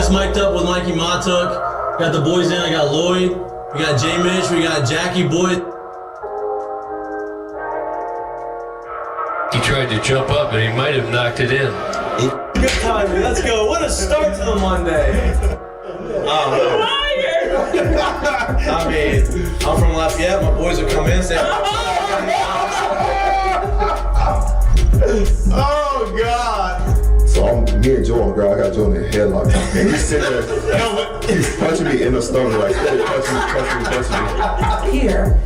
Just mic'd up with Mikie Mahtook. Got the boys in. I got Lloyd. We got Mitch. We got Jackie Boyd. He tried to jump up and he might have knocked it in. Good timing. Let's go. What a start to the Monday. I mean, I'm from Lafayette. My boys will come in and say, oh, God. So me and Joe on the ground, I got Joe in the headlock. And he's sitting there, he's punching me in the stomach, like, punching me. Here,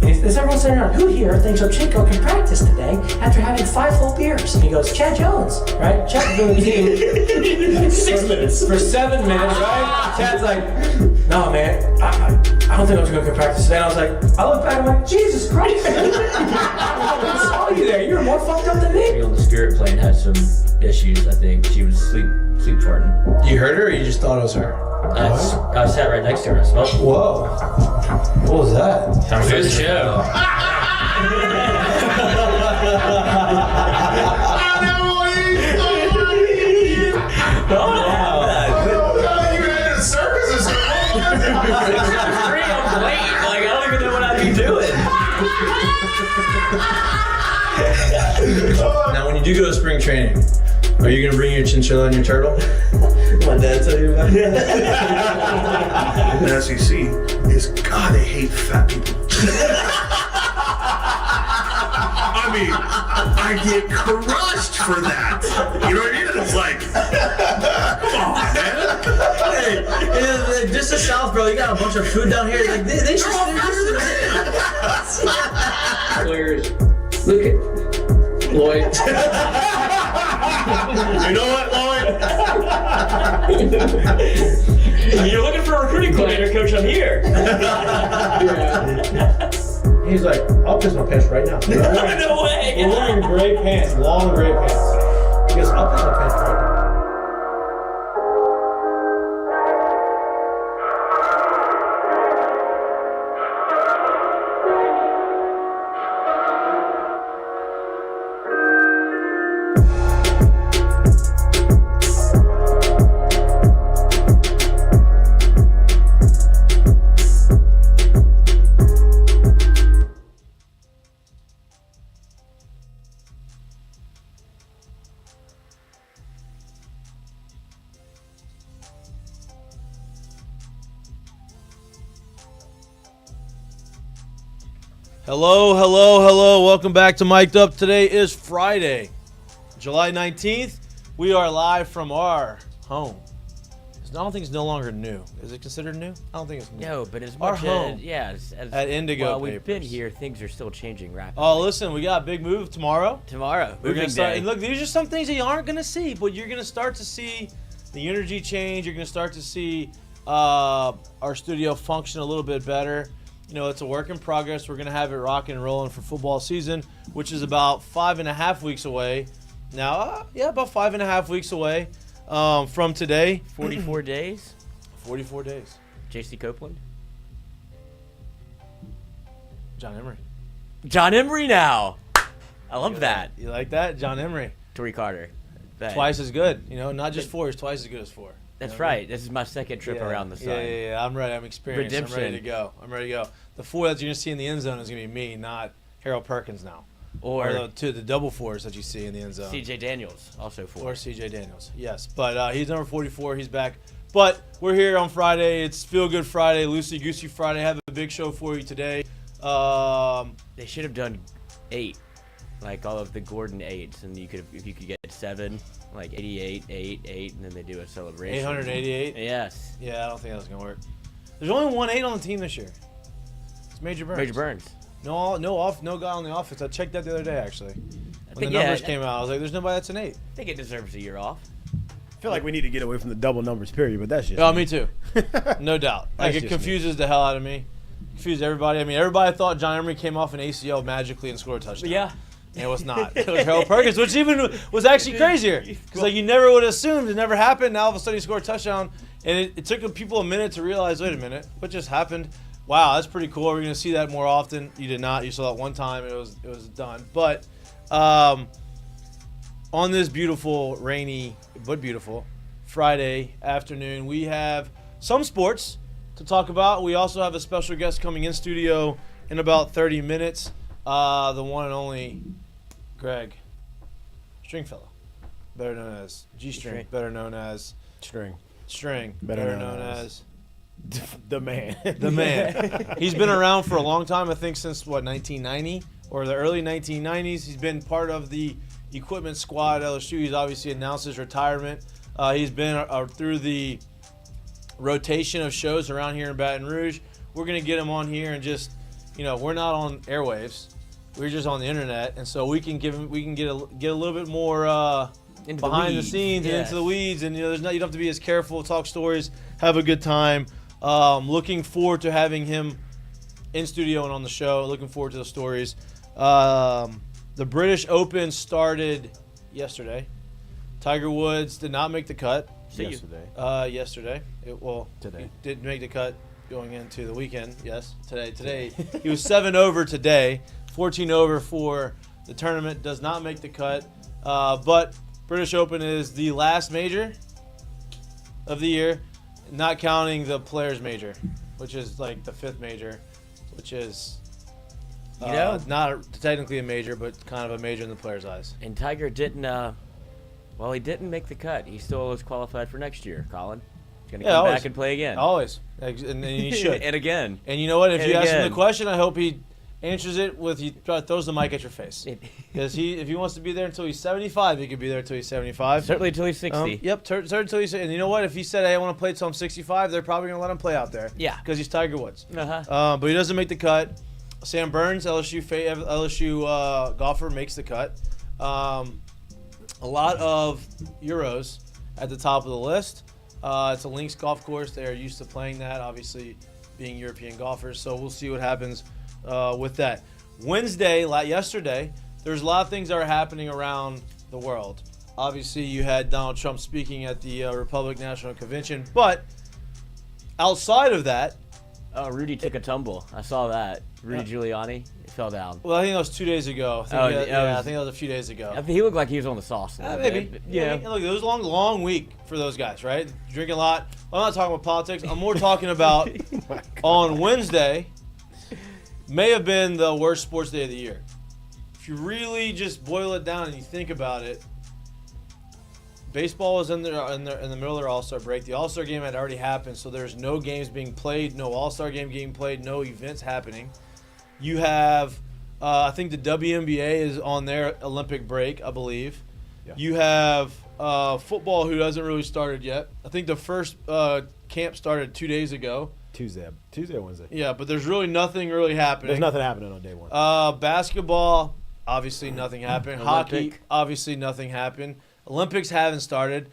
is everyone sitting around? Who here thinks Ochiko can practice today after having 5 full beers? And he goes, Chad Jones, right? Chad doing the team 6 minutes. For 7 minutes, right? Chad's like, no, man, I don't think Ochiko can practice today. And I was like, I look back, I'm like, Jesus Christ. I saw you there. You're more fucked up than me. On the spirit plane had some issues, I think. She was sleep farting. you heard her or you just thought it was her? I sat right next to her. I smelled. Whoa. What was that? Good show. Now, when you do go to spring training, are you going to bring your chinchilla and your turtle? My dad tell you about it? The SEC is, God, they hate fat people. I mean, I get crushed for that. You know what I mean? It's like, come on, man. Hey, just the South, bro. You got a bunch of food down here. Like they should. Players, look at Lloyd. You know what, Lloyd? You're looking for a recruiting coordinator, coach. I'm here. He's like, I'll piss my pants right now. No way. We're wearing gray pants, long gray pants. He goes, I'll piss my pants right now. Hello. Welcome back to Mic'd Up. Today is Friday, July 19th. We are live from our home. I don't think it's no longer new. Is it considered new? I don't think it's new. No, but as Our much home as at Indigo Well, we've been Papers. here. Things are still changing rapidly. Oh, listen, we got a big move tomorrow. Tomorrow, We're gonna moving start. day. And look, these are some things that you aren't gonna see, but you're gonna start to see the energy change. You're gonna start to see our studio function a little bit better. You know, it's a work in progress. We're gonna have it rocking and rolling for football season, which is about 5.5 weeks away. Now, about 5.5 weeks away from today. 44 days. 44 days. J.C. Copeland. John Emery. John Emery now. I love that. You like that? John Emery. Torrey Carter. That- Twice as good. You know, not just 4. He's twice as good as 4. That's right. This is my second trip around the sun. Yeah. I'm ready. I'm experienced. Redemption. I'm ready to go. The 4 that you're going to see in the end zone is going to be me, not Harold Perkins now. Or the double 4s that you see in the end zone. C.J. Daniels, also 4. Or C.J. Daniels, yes. But he's number 44. He's back. But we're here on Friday. It's Feel Good Friday, Loosey Goosey Friday. I have a big show for you today. They should have done 8, like all of the Gordon 8s, and if you could get 7, like 88, 8, and then they do a celebration. 888? Yes. Yeah, I don't think that's going to work. There's only one 8 on the team this year. It's Major Burns. Major Burns. No guy on the offense. I checked that the other day, actually. When think, the numbers came out, I was like, there's nobody that's an 8. I think it deserves a year off. I feel like we need to get away from the double numbers, period, but that's just Oh, me too. No doubt. Like, it just confuses the hell out of me. Confused everybody. I mean, everybody thought John Emery came off an ACL magically and scored a touchdown. Yeah. And it was not. It was Harold Perkins, which even was actually crazier. Because, like, you never would have assumed. It never happened. Now, all of a sudden, he scored a touchdown. And it took people a minute to realize, wait a minute, what just happened? Wow, that's pretty cool. We're going to see that more often. You did not. You saw that one time. It was done. But on this beautiful, rainy, but beautiful Friday afternoon. We have some sports to talk about. We also have a special guest coming in studio in about 30 minutes. The one and only Greg Stringfellow, better known as G-String, better known as String, better known as the man. The man. He's been around for a long time, I think since, 1990 or the early 1990s. He's been part of the equipment squad at LSU. He's obviously announced his retirement. He's been through the rotation of shows around here in Baton Rouge. We're going to get him on here and just, we're not on airwaves. We're just on the internet, and so we can get a little bit more behind the scenes and into the weeds. And you don't have to be as careful. Talk stories, have a good time. Looking forward to having him in studio and on the show. Looking forward to the stories. The British Open started yesterday. Tiger Woods did not make the cut. Yesterday. Today. He did make the cut going into the weekend. Yes, today. He was 7 over today. 14 over for the tournament, does not make the cut. But British Open is the last major of the year, not counting the Players Major, which is like the 5th major, which is not technically a major, but kind of a major in the players' eyes. And Tiger didn't, he didn't make the cut. He still is qualified for next year, Colin. He's going to come back and play again. Always. And he should. And again. And you know what? If you ask him the question, I hope he answers it with he throws the mic at your face. Because if he wants to be there until he's 75, he could be there until he's 75. Certainly until he's 60. Certainly until he's. And you know what? If he said, "Hey, I want to play until I'm 65," they're probably gonna let him play out there. Yeah. Because he's Tiger Woods. Uh-huh. But he doesn't make the cut. Sam Burns, LSU golfer, makes the cut. A lot of Euros at the top of the list. It's a links golf course. They are used to playing that, obviously being European golfers. So we'll see what happens with that. Yesterday, there's a lot of things that are happening around the world. Obviously, you had Donald Trump speaking at the Republican National Convention. But outside of that... Rudy took a tumble. I saw that. Rudy Giuliani fell down. Well, I think that was 2 days ago. I think that was a few days ago. I think he looked like he was on the sauce. Maybe. Look, it was a long week for those guys, right? Drinking a lot. I'm not talking about politics. I'm more talking about on Wednesday may have been the worst sports day of the year. If you really just boil it down and you think about it, baseball was in the middle of their All-Star break. The All-Star game had already happened, so there's no games being played, no All-Star game being played, no events happening. You have, I think the WNBA is on their Olympic break, I believe. Yeah. You have football, who hasn't really started yet. I think the first camp started 2 days ago. Tuesday or Wednesday. Yeah, but there's really nothing happening. There's nothing happening on day one. Basketball, obviously nothing happened. Hockey, obviously nothing happened. Olympics haven't started.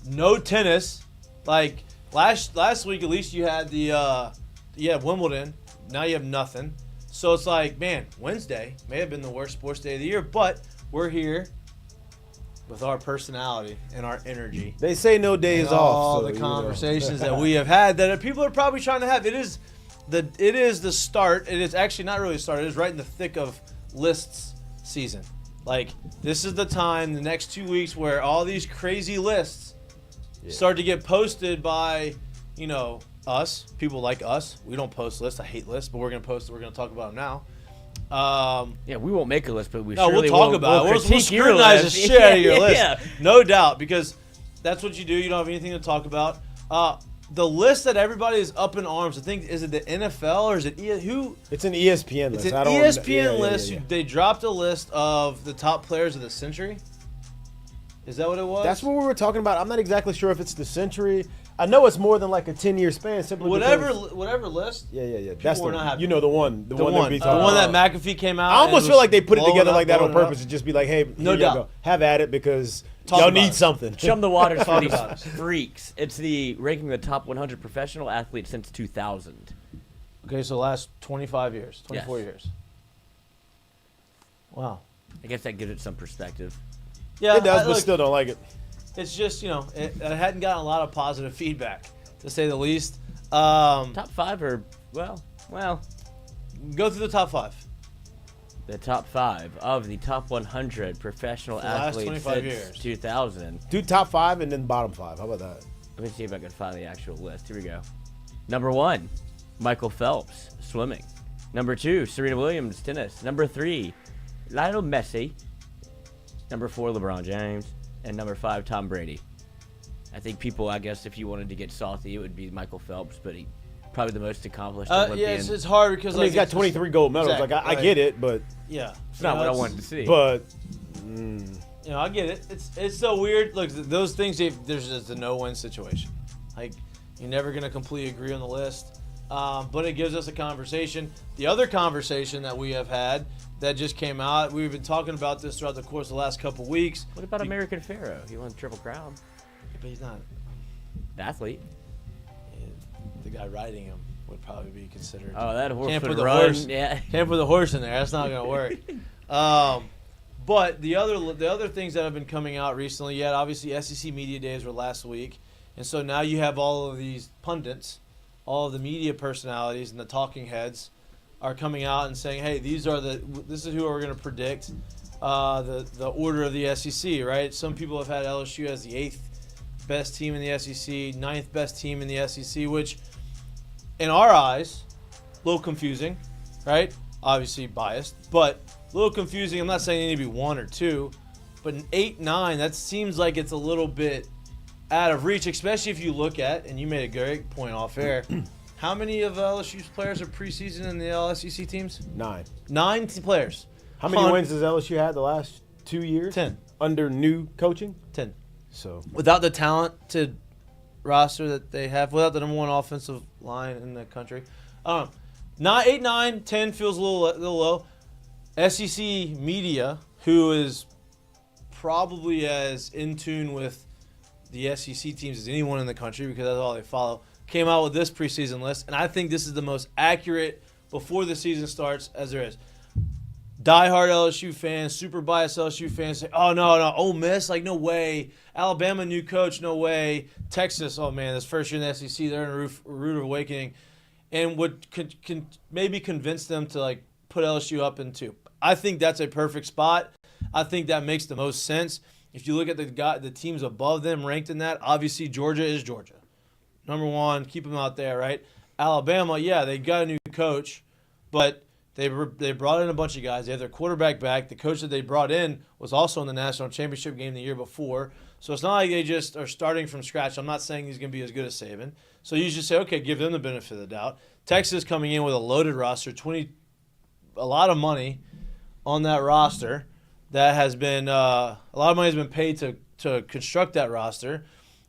No tennis. Like last week, at least you had Wimbledon. Now you have nothing. So it's like, man, Wednesday may have been the worst sports day of the year, but we're here with our personality and our energy. They say no day is off. All the conversations that we have had that people are probably trying to have. It is the start. It is actually not really the start. It is right in the thick of lists season. Like, this is the time, the next 2 weeks, where all these crazy lists start to get posted by, us, people like us. We don't post lists. I hate lists, but we're going to post it. We're going to talk about them now. We won't make a list, but we'll talk about it. We'll scrutinize the shit out of your list. Yeah. No doubt, because that's what you do. You don't have anything to talk about. The list that everybody is up in arms, I think, is it the NFL or is it who? It's an ESPN list. It's an ESPN list. They dropped a list of the top players of the century. Is that what it was? That's what we were talking about. I'm not exactly sure if it's the century. I know it's more than like a 10-year span. Simply whatever list. Yeah. That's the one. The one. The one that McAfee came out. I almost feel like they put it together like that on purpose to just be like, hey, no doubt, have at it because y'all need something. Chum the waters for these freaks. It's the ranking the top 100 professional athletes since 2000. Okay, so last 25 years, 24 years. Wow. I guess that gives it some perspective. Yeah, it does, but still don't like it. It's just, it hadn't gotten a lot of positive feedback, to say the least. Top 5 or, well. Go through the top 5. the top 5 of the top 100 professional the last athletes 25 since years. 2000. Do top 5 and then bottom 5. How about that? Let me see if I can find the actual list. Here we go. Number 1, Michael Phelps, swimming. Number 2, Serena Williams, tennis. Number 3, Lionel Messi. Number 4, LeBron James. And number 5, Tom Brady. I think people, I guess, if you wanted to get salty, it would be Michael Phelps, but he probably the most accomplished Olympian. Yeah, it's hard because He's got 23 gold medals. Exactly. Like I get it, but Yeah, It's not what I wanted to see. but I get it. It's so weird. Look, those things. There's just a no-win situation. Like you're never gonna completely agree on the list, but it gives us a conversation. The other conversation that we have had that just came out. We've been talking about this throughout the course of the last couple weeks. What about American Pharaoh? He won the Triple Crown. But he's not. The athlete. The guy riding him would probably be considered. Oh, that horse Can't would put the run. horse. Yeah. Can't put the horse in there. That's not gonna work. But the other things that have been coming out recently, obviously SEC media days were last week, and so now you have all of these pundits, all of the media personalities and the talking heads are coming out and saying, hey, this is who we're gonna predict the order of the SEC, right? Some people have had LSU as the 8th best team in the SEC, 9th best team in the SEC, which in our eyes, a little confusing, right? Obviously biased, but a little confusing. I'm not saying they need to be 1 or 2, but an 8, 9, that seems like it's a little bit out of reach, especially if you look at, and you made a great point off air, how many of LSU's players are preseason in the LSEC teams? 9. 9 players. How many wins has LSU had the last 2 years? 10. Under new coaching? 10. So Without the talented roster that they have, without the number 1 offensive line in the country. 8, 9, 10 feels a little low. SEC media, who is probably as in tune with the SEC teams as anyone in the country because that's all they follow, came out with this preseason list, and I think this is the most accurate before the season starts as there is. Diehard LSU fans, super biased LSU fans say, oh, no, Ole Miss, like, no way. Alabama, new coach, no way. Texas, oh, man, this first year in the SEC, they're in a rude awakening. And would can maybe convince them to, like, put LSU up in 2. I think that's a perfect spot. I think that makes the most sense. If you look at the teams above them ranked in that, obviously Georgia is Georgia. Number 1, keep them out there, right? Alabama, they got a new coach, but they brought in a bunch of guys. They have their quarterback back. The coach that they brought in was also in the national championship game the year before. So it's not like they just are starting from scratch. I'm not saying he's going to be as good as Saban. So you just say, okay, give them the benefit of the doubt. Texas coming in with a loaded roster, a lot of money on that roster. That has been a lot of money has been paid to construct that roster.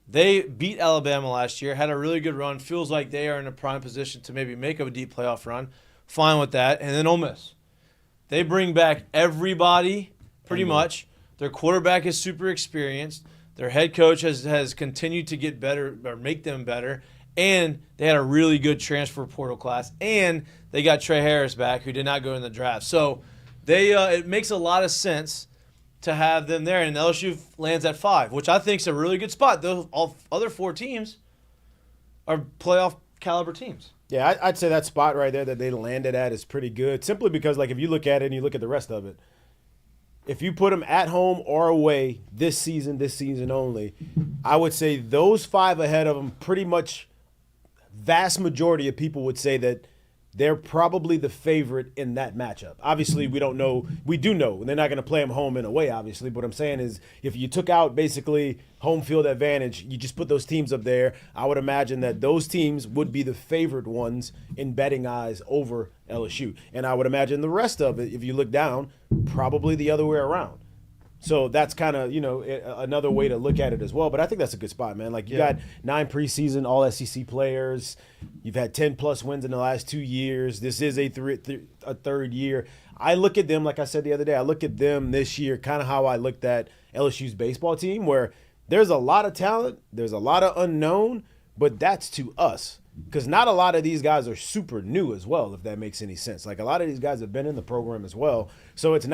They beat Alabama last year, had a really good run. Feels like they are in a prime position to maybe make a deep playoff run. Fine with that. And then Ole Miss. They bring back everybody pretty much. Their quarterback is super experienced. Their head coach has continued to get better or make them better. And they had a really good transfer portal class. And they got Trey Harris back, who did not go in the draft. So it makes a lot of sense to have them there. And LSU lands at 5, which I think is a really good spot. Those all other 4 teams are playoff caliber teams. yeah, I'd say that spot right there that they landed at is pretty good. Simply because, like, if you look at it and you look at the rest of it, if you put them at home or away this season only, I would say those 5 ahead of them, pretty much vast majority of people would say that they're probably the favorite in that matchup. Obviously, we don't know. We do know they're not going to play them home and away, obviously. But what I'm saying is if you took out basically home field advantage, you just put those teams up there, I would imagine that those teams would be the favored ones in betting eyes over LSU. And I would imagine the rest of it, if you look down, probably the other way around. So that's kind of, another way to look at it as well. But I think that's a good spot, man. Like, you got 9 preseason All-SEC players. You've had 10-plus wins in the last 2 years. This is a third year. I look at them, like I said the other day, I look at them this year kind of how I looked at LSU's baseball team, where there's a lot of talent, there's a lot of unknown, but that's to us. Because not a lot of these guys are super new as well, if that makes any sense. Like, a lot of these guys have been in the program as well. So it's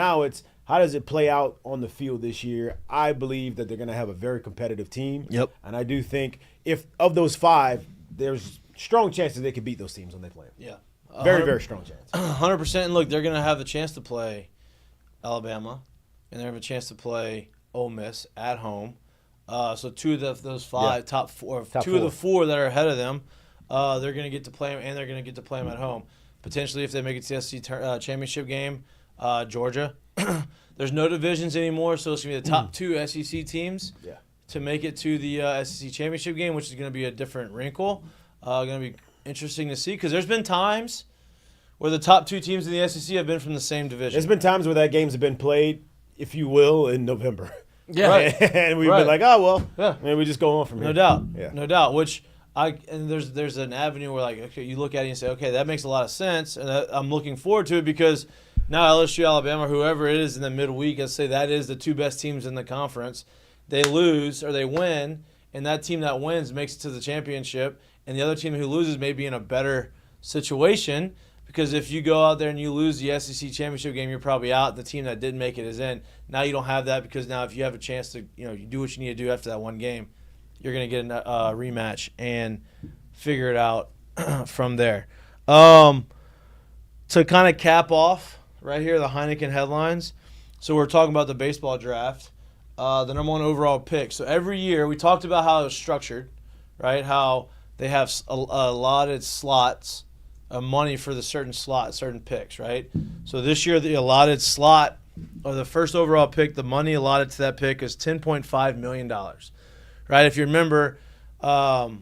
how does it play out on the field this year? I believe that they're going to have a very competitive team. Yep. And I do think if of those 5, there's strong chances they could beat those teams when they play them. Yeah. Very, very strong chance. 100%. And look, they're going to have the chance to play Alabama, and they have a chance to play Ole Miss at home. So two of those five, top four, two of the four that are ahead of them, they're going to get to play them, and they're going to get to play them at home. Potentially, if they make it to the SEC championship game, Georgia. There's no divisions anymore, so it's going to be the top two SEC teams to make it to the SEC championship game, which is going to be a different wrinkle. Going to be interesting to see because there's been times where the top two teams in the SEC have been from the same division. There's been times where that games have been played, if you will, in November. Yeah. Right. And we've been like, oh, well, Yeah. maybe we just go on from here. No doubt. Yeah. No doubt. And there's an avenue where, like, okay, you look at it and say, okay, that makes a lot of sense, and I'm looking forward to it because now LSU, Alabama, whoever it is in the midweek, let's say that is the two best teams in the conference, they lose or they win, and that team that wins makes it to the championship, and the other team who loses may be in a better situation because if you go out there and you lose the SEC championship game, you're probably out. The team that didn't make it is in. Now you don't have that because now if you have a chance to, you do what you need to do after that one game, you're going to get a rematch and figure it out from there. To kind of cap off right here, the Heineken headlines. So we're talking about the baseball draft, the number one overall pick. So every year we talked about how it's structured, right? How they have allotted slots of money for the certain picks, right? So this year the allotted slot or the first overall pick, the money allotted to that pick is $10.5 million, right? If you remember, Paul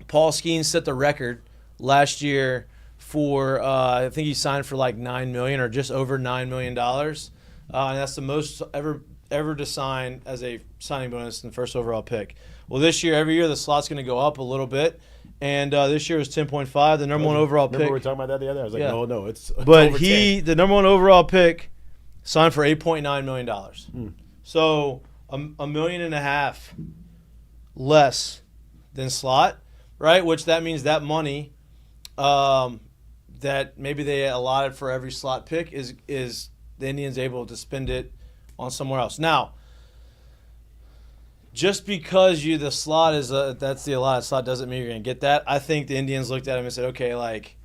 Skeens set the record last year for I think he signed for like $9 million or just over $9 million, and that's the most ever to sign as a signing bonus in the first overall pick. Well, this year, every year the slot's going to go up a little bit, and this year was 10.5. The number one overall pick. Remember we were talking about that the other day? I was like, no, it's but over 10. The number one overall pick signed for $8.9 million. So $1.5 million less than slot, right? Which that means that money that maybe they allotted for every slot pick is the Indians able to spend it on somewhere else. Now, just because the slot is that's the allotted slot doesn't mean you're going to get that. I think the Indians looked at him and said, okay, like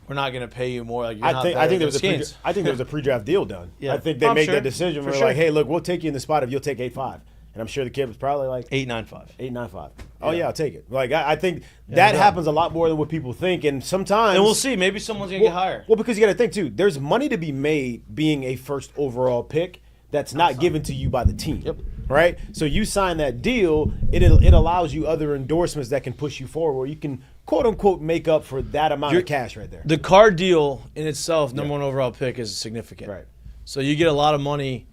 we're not going to pay you more. Like, I think there was a pre-draft deal done. Yeah. I think they made sure. that decision. For We're sure. like, hey, look, we'll take you in the spot if you'll take 8.5. And I'm sure the kid was probably like 8.95. 8.95. Oh yeah, I'll take it. Like I think that happens a lot more than what people think, and sometimes. And we'll see. Maybe someone's gonna get higher. Well, because you got to think too. There's money to be made being a first overall pick that's not given to you by the team. Yep. Right. So you sign that deal, it allows you other endorsements that can push you forward, where you can quote unquote make up for that amount of cash right there. The card deal in itself, number one overall pick, is significant. Right. So you get a lot of money.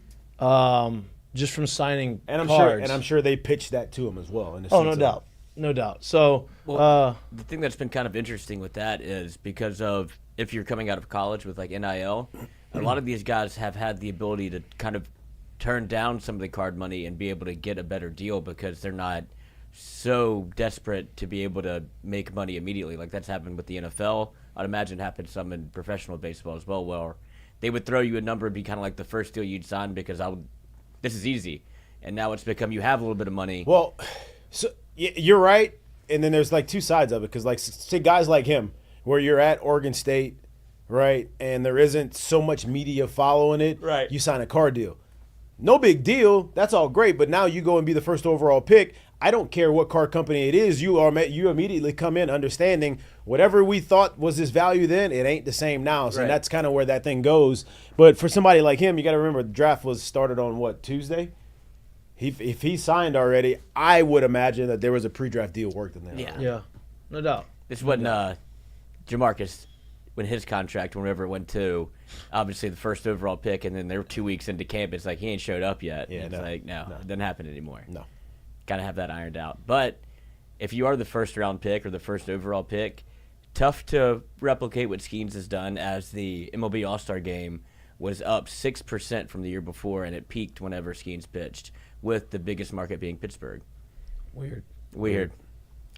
Just from signing And cards. I'm sure they pitched that to him as well. No doubt. So, the thing that's been kind of interesting with that is because of if you're coming out of college with like NIL, a lot of these guys have had the ability to kind of turn down some of the card money and be able to get a better deal because they're not so desperate to be able to make money immediately. Like that's happened with the NFL. I'd imagine happened some in professional baseball as well, where they would throw you a number and be kind of like the first deal you'd sign because this is easy. And now it's become you have a little bit of money. Well, so you're right. And then there's like two sides of it. Because like say guys like him, where you're at Oregon State, right, and there isn't so much media following it, Right. You sign a card deal. No big deal. That's all great. But now you go and be the first overall pick. I don't care what card company it is. You immediately come in understanding whatever we thought was this value then, it ain't the same now. So Right. that's kind of where that thing goes. But for somebody like him, you got to remember the draft was started on what, Tuesday? If he signed already, I would imagine that there was a pre-draft deal worked in there. yeah, no doubt. This is when Jamarcus, when his contract, whenever it went to, obviously the first overall pick, and then they were 2 weeks into camp, it's like he ain't showed up yet. Yeah, It's no, like, no, it doesn't happen anymore. No. Got to have that ironed out. But if you are the first round pick or the first overall pick, tough to replicate what Skeens has done, as the MLB All-Star Game was up 6% from the year before, and it peaked whenever Skeens pitched, with the biggest market being Pittsburgh. Weird.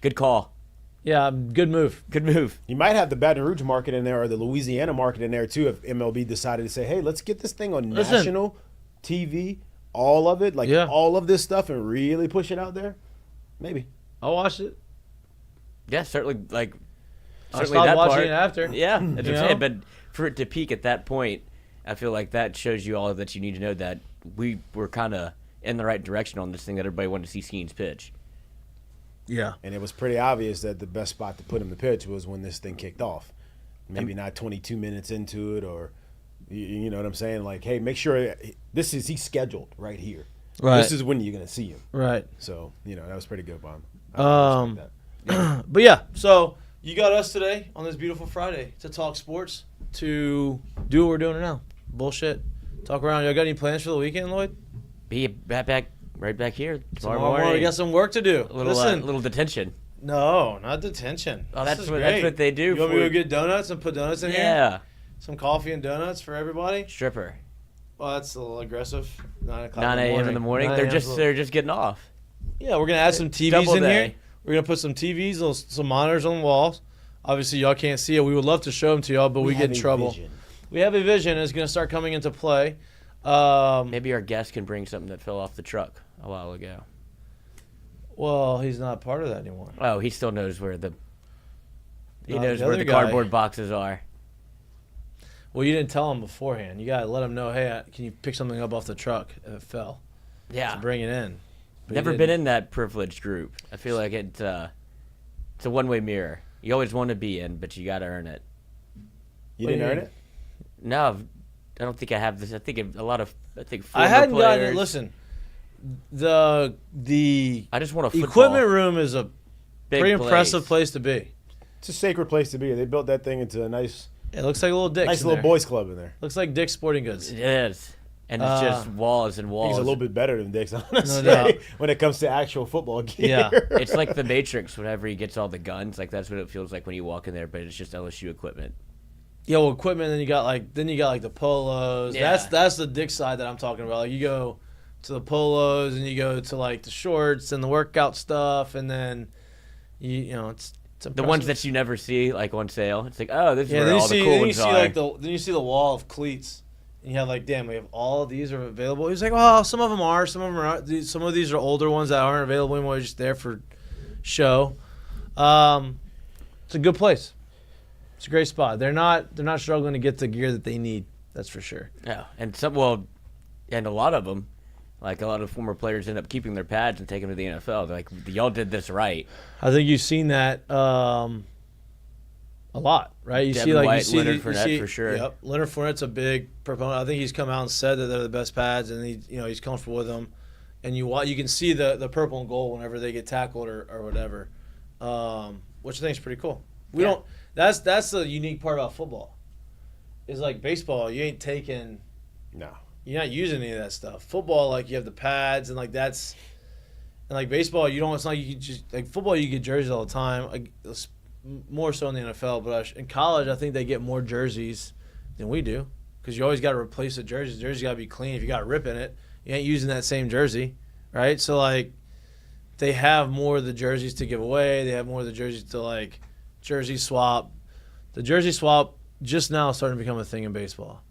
Good call. Yeah, good move. Good move. You might have the Baton Rouge market in there or the Louisiana market in there too if MLB decided to say, hey, let's get this thing on national TV, all of it, all of this stuff, and really push it out there. Maybe. I'll watch it. Yeah, certainly. I stopped that watching part. it after. Yeah, that's what I'm You saying. know? But for it to peak at that point, I feel like that shows you all that you need to know that we were kind of in the right direction on this thing that everybody wanted to see Skeens pitch. Yeah. And it was pretty obvious that the best spot to put him to pitch was when this thing kicked off. Maybe not 22 minutes into it, or you know what I'm saying? Like, hey, make sure he's scheduled right here. Right. This is when you're going to see him. Right. So, that was pretty good, Bob. But yeah, so you got us today on this beautiful Friday to talk sports, to do what we're doing now. Bullshit. Talk around. Y'all got any plans for the weekend, Lloyd? Be right back here tomorrow Morning. morning. We got some work to do. Little detention. No, not detention. Oh, This that's is what great. they do. You want me to go get donuts and put donuts in here? Yeah. Some coffee and donuts for everybody? Stripper. Well, that's a little aggressive. 9 o'clock 9 a.m. in the morning. 9 They're a.m. just getting off. Yeah, we're going to add some TVs Double in day. here. We're going to put some TVs, some monitors on the walls. Obviously, y'all can't see it. We would love to show them to y'all, but we get in trouble. We have a vision. It's going to start coming into play. Maybe our guest can bring something that fell off the truck a while ago. Well, he's not part of that anymore. Oh, he still knows where the other where the guy. cardboard boxes are. Well, you didn't tell him beforehand. You got to let him know, hey, can you pick something up off the truck if it fell? Yeah. To bring it in. But Never you been didn't. in that privileged group. I feel like it's a one-way mirror. You always want to be in, but you got to earn it. You What do didn't you earn mean? it? No, I don't think I have this. I think a lot of I former hadn't gotten players. it. Listen, the I just want a football. equipment room is a Big pretty impressive place to be. It's a sacred place to be. They built that thing into a nice It looks like a little Dick's. little boys club in there. Looks like Dick's Sporting Goods. It is, and it's just walls and I think walls. it's a little bit better than Dick's, honestly, doubt. when it comes to actual football gear. Yeah. It's like the Matrix. Whenever he gets all the guns, like that's what it feels like when you walk in there. But it's just LSU equipment. Yeah, well, equipment. Then you got like the polos. Yeah. That's the Dick side that I'm talking about. Like you go to the polos and you go to like the shorts and the workout stuff, and then it's The impressive. ones that you never see, like on sale. It's like, oh, this is Yeah, where then you all see the cool then you ones see are. then you see the wall of cleats. And you have like, damn, we have all of these are available. He's like, well, some of them are, some of them are not. Some of these are older ones that aren't available anymore. They're just there for show. It's a good place. It's a great spot. They're not struggling to get the gear that they need. That's for sure. Yeah, and and a lot of them, like a lot of former players, end up keeping their pads and taking them to the NFL. They're like, y'all did this right. I think you've seen that a lot, right? You Devin see, like White, you see Leonard you Fournette see- for sure. Yep, Leonard Fournette's a big proponent. I think he's come out and said that they're the best pads, and he's comfortable with them. And you can see the purple and gold whenever they get tackled or whatever, which I think is pretty cool. We don't. That's the unique part about football. Is like baseball, you ain't taking. No. You're not using any of that stuff. Football, like you have the pads and like that's, and like baseball, you don't. It's not you can just like football. You get jerseys all the time. Like it's more so in the NFL, but in college, I think they get more jerseys than we do because you always got to replace the jerseys. The jersey got to be clean. If you got a rip in it, you ain't using that same jersey, right? So like, they have more of the jerseys to give away. They have more of the jerseys to like jersey swap. The jersey swap just now starting to become a thing in baseball.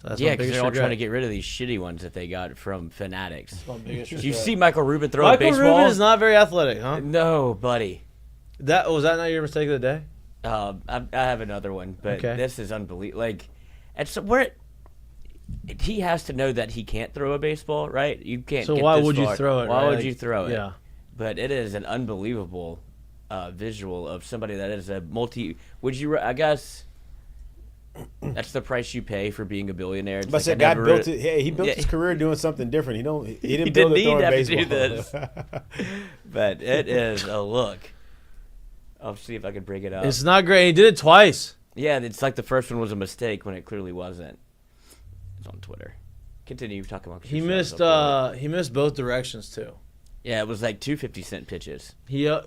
So that's Yeah, my because biggest they're all regret. trying to get rid of these shitty ones that they got from Fanatics. That's my biggest Did you regret. see Michael Rubin throw a Michael baseball? Rubin is not very athletic, huh? No, buddy. Was that not your mistake of the day? I have another one, but Okay. this is unbelievable. Like, he has to know that he can't throw a baseball, right? You can't. So get why this would you far. throw it? Why right? would Like, you throw it? Yeah. But it is an unbelievable visual of somebody that is a multi. Would you? I guess that's the price you pay for being a billionaire. It's But like that I guy never built re- it. Hey, he built Yeah. his career doing something different. He didn't He build didn't it throwing need to have to baseball. do this. But it is a look. I'll see if I can bring it up. It's not great. He did it twice. Yeah, it's like the first one was a mistake when it clearly wasn't. It's on Twitter. Continue talking about. He yourself missed. up there. He missed both directions too. Yeah, it was like 250-cent pitches. He I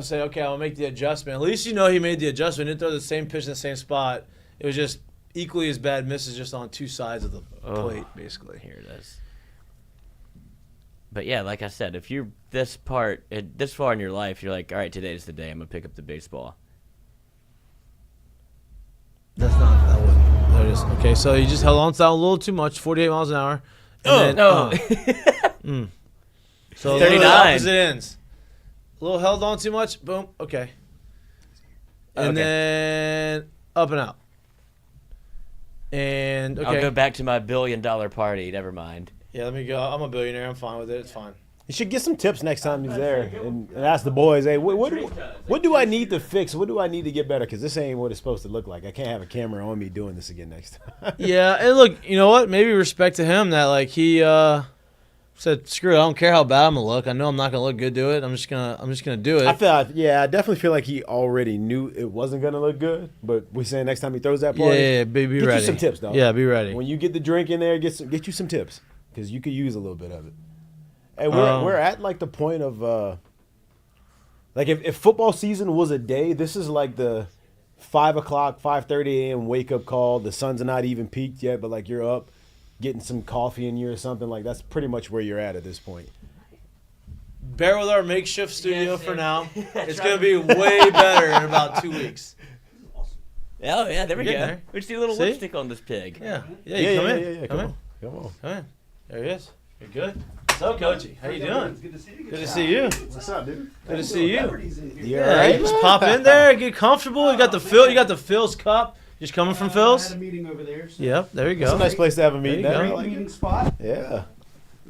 say, okay, I'll make the adjustment. At least he made the adjustment. He didn't throw the same pitch in the same spot. It was just equally as bad misses, just on two sides of the plate, basically. Here it is. But yeah, like I said, if you're this far in your life, you're like, all right, today's the day. I'm gonna pick up the baseball. That's not that one. There it is. Okay, so he just held on to that a little too much, 48 miles an hour. And then, So 39. opposite ends. A little held on too much. Boom. Okay. And Okay. then up and out. And okay. I'll go back to my $1 billion party. Never mind. Yeah, let me go. I'm a billionaire. I'm fine with it. It's fine. You should get some tips next time he's there and ask the boys, hey, what do I need to fix? What do I need to get better? Because this ain't what it's supposed to look like. I can't have a camera on me doing this again next time. Yeah, and look, you know what? Maybe respect to him that like he said, screw it. I don't care how bad I'm gonna look. I know I'm not gonna look good to it. I'm just gonna do it. I definitely feel like he already knew it wasn't gonna look good. But we're saying next time he throws that party, Yeah, be get ready. you some tips, though. Yeah, be ready. When you get the drink in there, get you some tips because you could use a little bit of it. And we're at like the point of like if football season was a day, this is like the 5 o'clock, 5:30 a.m. wake up call. The sun's not even peaked yet, but like you're up, getting some coffee in you or something. Like that's pretty much where you're at this point. Bear with our makeshift studio for now. It's gonna be way better in about 2 weeks. Oh yeah, there we go. There. We just need a little See? lipstick on this pig. Yeah, you come in. Yeah. Come in. Come on. Come in. There he is. You're good. So, Coachy, how you doing? Good to see you. Good to see you. What's up, dude? Good to see you. Yeah, You just pop in there, get comfortable. You got the Phil's cup. Just coming from I Phil's. had a meeting over there. So Yep, there you go. It's a nice place to have a meeting. There you I go. like meeting it. spot. Yeah.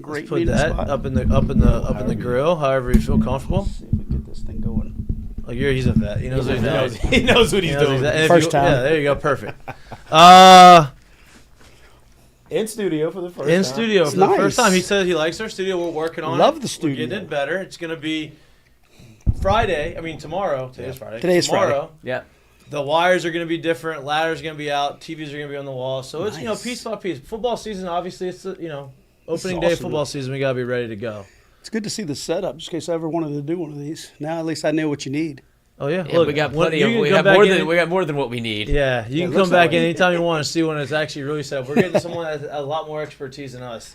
Great Put meeting that spot. up in the grill, however you feel comfortable. Let's see if we can get this thing going. Like he's a vet. He knows what he's doing. He knows what he's He knows doing. exactly- and if First you- time. Yeah, there you go. Perfect. In studio for the first In time. studio for nice. the first time. He said he likes our studio. We're working on it. Love the We're studio. getting it better. It's going to be Friday. I mean, tomorrow. Today's Friday. Today's tomorrow, Yeah. The wires are going to be different. Ladders are going to be out. TVs are going to be on the wall. So it's, Nice. piece by piece. Football season, obviously, it's, opening is day of awesome. football season. We got to be ready to go. It's good to see the setup, just in case I ever wanted to do one of these. Now at least I know what you need. Oh, yeah. Yeah, we got plenty of. We got more than what we need. Yeah, you Yeah, can it looks come back that way. anytime you want to see when it's actually really set up. We're getting someone that has a lot more expertise than us.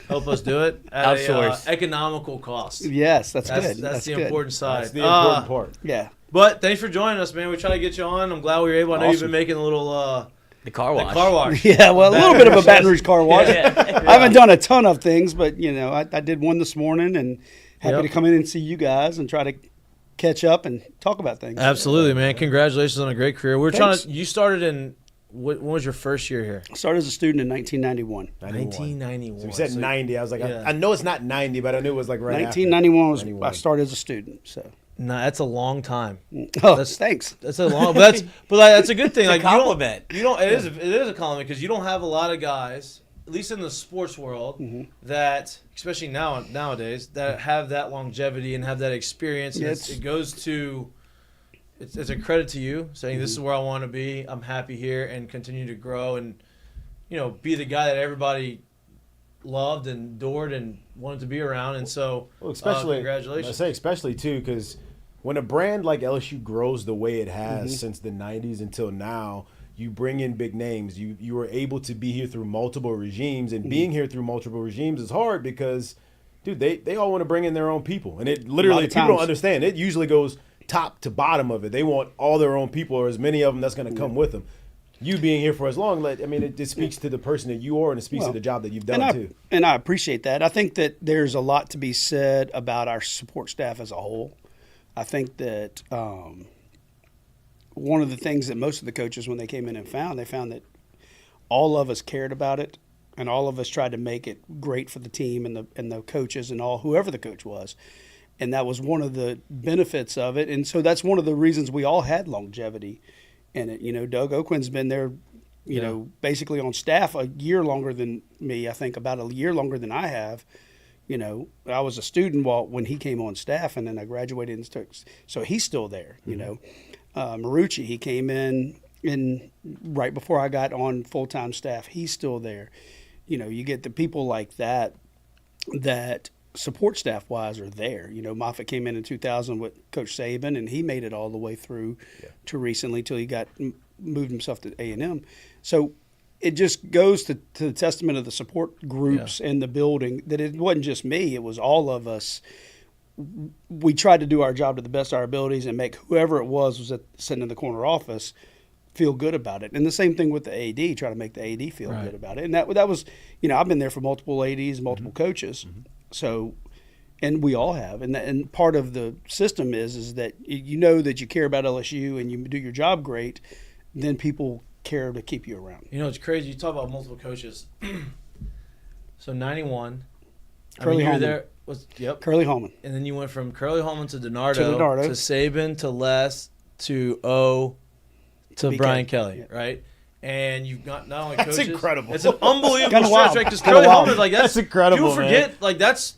Help us do it at Outsource. a, economical cost. Yes, that's That's good. that's the good. important side. That's the important part. Yeah. But thanks for joining us, man. We try to get you on. I'm glad we were able. I know you've Awesome. been making a little The car wash. car wash. Yeah, well, a little bit of a Baton Rouge car wash. Yeah. I haven't done a ton of things, but, I did one this morning and happy Yep. to come in and see you guys and try to catch up and talk about things. Absolutely, man. Congratulations on a great career. We're Thanks. trying to. You started in. When was your first year here? I started as a student in 1991. 1991. So you said 90. I was like, Yeah. I know it's not 90, but I knew it was like right 1991 was 91. I started as a student. So, No, that's a long time. thanks. That's a long. But that's a good thing. Like compliment. You don't. It is a compliment because you don't have a lot of guys, at least in the sports world, that, especially nowadays, that have that longevity and have that experience. And Yeah, it goes to. It's a credit to you saying this is where I want to be. I'm happy here and continue to grow and, be the guy that everybody loved and adored and wanted to be around. And so, Well, especially, congratulations. I say especially too, because when a brand like LSU grows the way it has since the 90s until now, you bring in big names. You were able to be here through multiple regimes, and being here through multiple regimes is hard because, dude, they all want to bring in their own people, and it literally people don't times. understand. It usually goes top to bottom of it. They want all their own people, or as many of them that's going to come with them. You being here for as long, it speaks to the person that you are, and it speaks to the job that you've done too. And I appreciate that. I think that there's a lot to be said about our support staff as a whole. I think that one of the things that most of the coaches, when they came in and they found that all of us cared about it, and all of us tried to make it great for the team and the coaches and whoever the coach was. And that was one of the benefits of it. And so that's one of the reasons we all had longevity in it. Doug Oquin's been there, basically on staff a year longer than me. I think about a year longer than I have. I was a student when he came on staff, and then I graduated. So he's still there, Marucci, he came in right before I got on full-time staff. He's still there. You get the people like that support staff wise are there. Moffitt came in 2000 with Coach Saban, and he made it all the way through to recently till he got moved himself to A&M. So it just goes to the testament of the support groups in the building that it wasn't just me, it was all of us. We tried to do our job to the best of our abilities and make whoever it was sitting in the corner office feel good about it. And the same thing with the AD, try to make the AD feel good about it. And that was, I've been there for multiple ADs, multiple coaches. So, and we all have. And part of the system is that that you care about LSU and you do your job great, then people care to keep you around. You know, it's crazy. You talk about multiple coaches. So 91. Curly you were Holman. there. Yep. Curly Holman. And then you went from Curly Holman to DiNardo, DiNardo. to Saban, to Les, to O, to BK. Brian Kelly, Yeah. right? And you've got not only That's coaches. incredible. It's an unbelievable Kinda stretch, wild. right? Because Kinda Curly wild. Holman, like That's incredible, People forget, man. like that's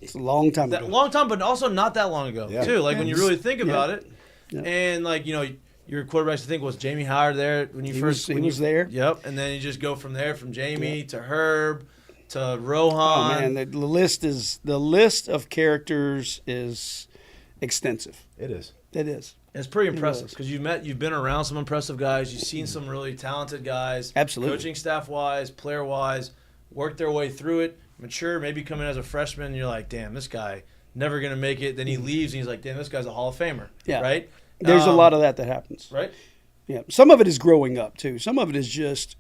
It's a long time that ago. long time, but also not that long ago Yeah. too. Like when you really think about it, Yeah. and like your quarterbacks. I think was Jamie Howard there when you He first. was- he when was you, there. Yep, and then you just go from there, from Jamie to Herb to Rohan. Oh man, the list of characters is extensive. It is. It is. It's pretty impressive is. because you've been around some impressive guys. You've seen some really talented guys. Absolutely. Coaching staff wise, player wise, work their way through it, mature, maybe come in as a freshman and you're like, damn, this guy never going to make it. Then he leaves and he's like, damn, this guy's a Hall of Famer. Yeah. Right? There's a lot of that happens. Right? Yeah. Some of it is growing up too. Some of it is just,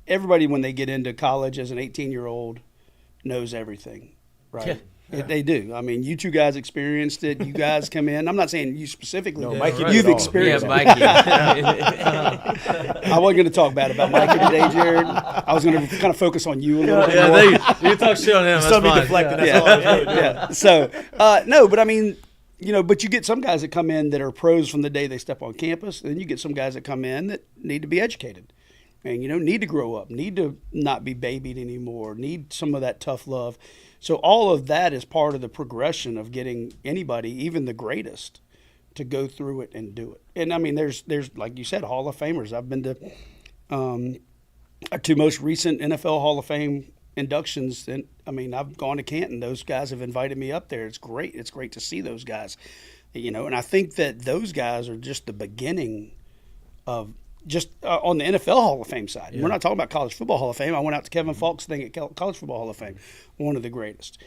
everybody when they get into college as an 18-year-old knows everything. Right. Yeah. They do. I mean, you two guys experienced it. You guys come in. I'm not saying you specifically. No, did. Mikey right. did You've it all. experienced Yeah, it. Mikey. I wasn't going to talk bad about Mikey today, Jared. I was going to kind of focus on you a little bit more. you can talk shit on him. That's Still be fine. deflected. That's all I was really doing. Yeah. So, no, but I mean, but you get some guys that come in that are pros from the day they step on campus. And then you get some guys that come in that need to be educated and, need to grow up, need to not be babied anymore, need some of that tough love. So all of that is part of the progression of getting anybody, even the greatest, to go through it and do it. And I mean, there's like you said, Hall of Famers. I've been to our two most recent NFL Hall of Fame inductions, and I mean, I've gone to Canton. Those guys have invited me up there. It's great. It's great to see those guys, and I think that those guys are just the beginning of just on the NFL Hall of Fame side. Yeah. We're not talking about College Football Hall of Fame. I went out to Kevin Falk's thing at College Football Hall of Fame, one of the greatest.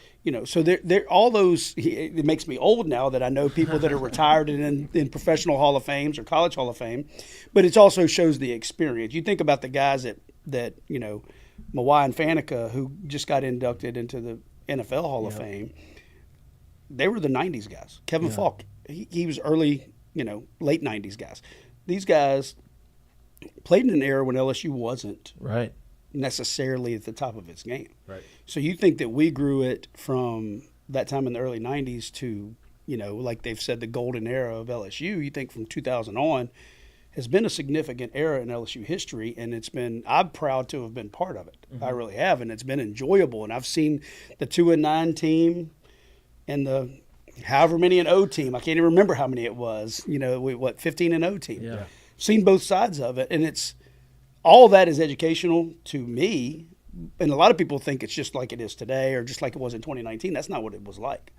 So they're all those. It makes me old now that I know people that are retired and in professional Hall of Fames or College Hall of Fame, but it also shows the experience. You think about the guys that Mawai and Faneca, who just got inducted into the NFL Hall of Fame. They were the 90s guys. Kevin Falk, he was early, late 90s guys. These guys played in an era when LSU wasn't Right. necessarily at the top of its game. Right. So you think that we grew it from that time in the early 90s to, like they've said, the golden era of LSU. You think from 2000 on has been a significant era in LSU history, and I'm proud to have been part of it. I really have, and it's been enjoyable. And I've seen the 2-9 team and the however many and O team. I can't even remember how many it was. 15 and O team. Yeah. Seen both sides of it, and it's all that is educational to me. And a lot of people think it's just like it is today, or just like it was in 2019. That's not what it was like.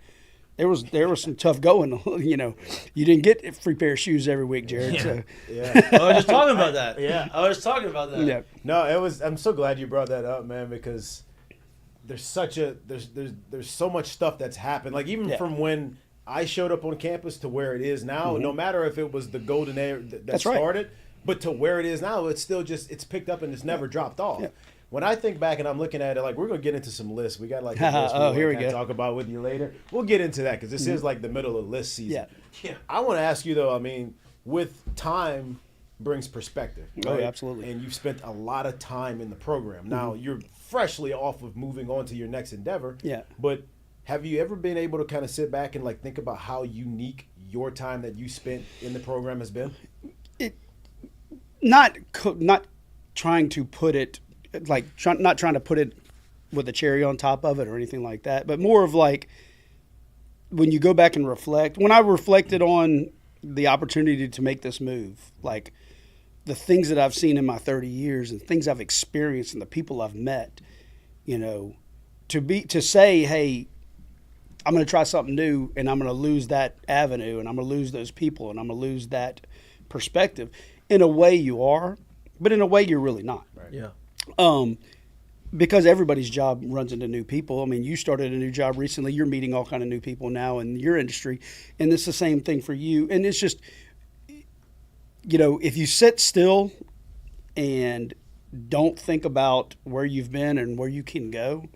There was some tough going. You didn't get a free pair of shoes every week, Jared. So. Yeah. I was just talking about that. Yeah. I was talking about that. Yeah. No, I'm so glad you brought that up, man, because there's so much stuff that's happened. Like even from when I showed up on campus to where it is now, no matter if it was the golden era that started, but to where it is now, it's still it's picked up and it's never dropped off. Yeah. When I think back and I'm looking at it, like we're gonna get into some lists. We got like a list here we go. talk about with you later. We'll get into that because this is like the middle of list season. Yeah. I want to ask you though. I mean, with time brings perspective. Right? Oh, absolutely. And you've spent a lot of time in the program. Now you're freshly off of moving on to your next endeavor. Yeah. But have you ever been able to kind of sit back and like think about how unique your time that you spent in the program has been? Not trying to put it not trying to put it with a cherry on top of it or anything like that, but more of like when you go back and reflect. When I reflected on the opportunity to make this move, like the things that I've seen in my 30 years and things I've experienced and the people I've met, to say, hey, I'm going to try something new and I'm going to lose that avenue and I'm going to lose those people and I'm going to lose that perspective. In a way you are, but in a way you're really not. Right. Yeah. Because everybody's job runs into new people. I mean, you started a new job recently. You're meeting all kind of new people now in your industry, and it's the same thing for you. And it's just, if you sit still and don't think about where you've been and where you can go,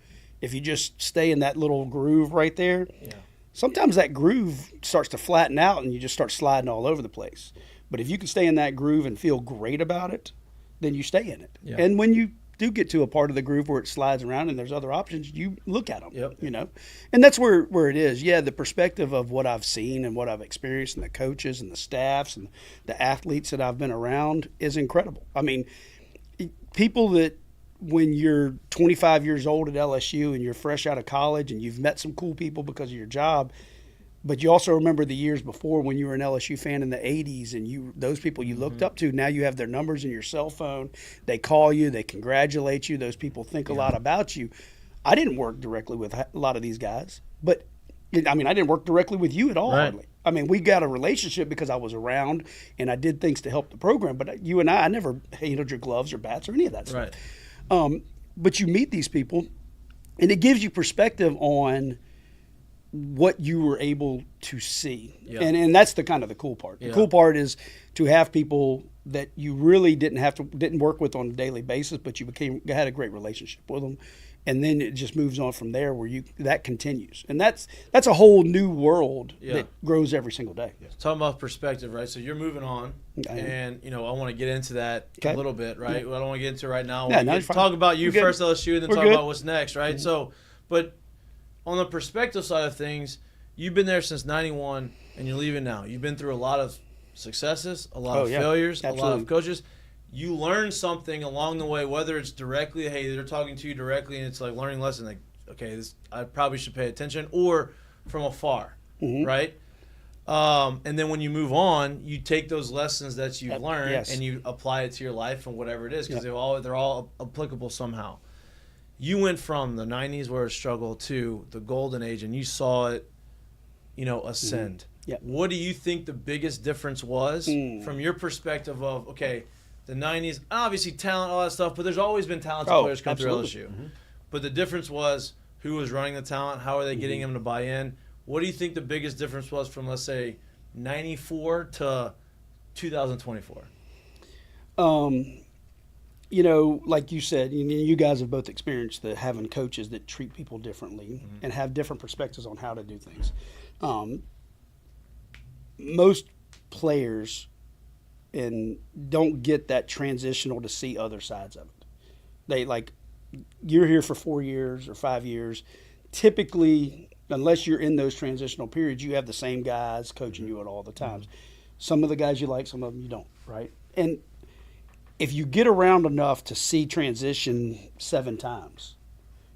if you just stay in that little groove right there, sometimes that groove starts to flatten out and you just start sliding all over the place. But if you can stay in that groove and feel great about it, then you stay in it. Yeah. And when you do get to a part of the groove where it slides around and there's other options, you look at them, you know. And that's where it is. Yeah, the perspective of what I've seen and what I've experienced and the coaches and the staffs and the athletes that I've been around is incredible. I mean, people that when you're 25 years old at LSU and you're fresh out of college and you've met some cool people because of your job, but you also remember the years before when you were an LSU fan in the 80s and those people you looked up to, now you have their numbers in your cell phone. They call you. They congratulate you. Those people think a lot about you. I didn't work directly with a lot of these guys, but, I mean, I didn't work directly with you at all, hardly. I mean, we got a relationship because I was around and I did things to help the program, but you and I never handled your gloves or bats or any of that stuff. But you meet these people, and it gives you perspective on what you were able to see. And that's the kind of the cool part. The cool part is to have people that you really didn't work with on a daily basis, but you had a great relationship with them. And then it just moves on from there where that continues. And that's a whole new world that grows every single day. Talking about perspective, right? So you're moving on, and I want to get into that a little bit, right? I don't want to get into it right now. I want to talk about you first, LSU, and then talk about what's next, right? Mm-hmm. So, but on the perspective side of things, you've been there since '91, and you're leaving now. You've been through a lot of successes, a lot of failures, a lot of coaches. You learn something along the way, whether it's directly, hey, they're talking to you directly, and it's like learning lesson, like, okay, I probably should pay attention, or from afar, right? And then when you move on, you take those lessons that you've learned and you apply it to your life and whatever it is, because they're all applicable somehow. You went from the 90s where it struggled to the golden age, and you saw it, ascend. What do you think the biggest difference was from your perspective of, okay, the 90s, obviously talent, all that stuff, but there's always been talented players come through LSU. But the difference was who was running the talent, how are they getting them to buy in? What do you think the biggest difference was from, let's say, 94 to 2024? Like you said, you guys have both experienced having coaches that treat people differently and have different perspectives on how to do things. Most players and don't get that transitional to see other sides of it. They you're here for 4 years or 5 years. Typically, unless you're in those transitional periods, you have the same guys coaching you at all the times. Some of the guys you like, some of them you don't, right? And if you get around enough to see transition 7 times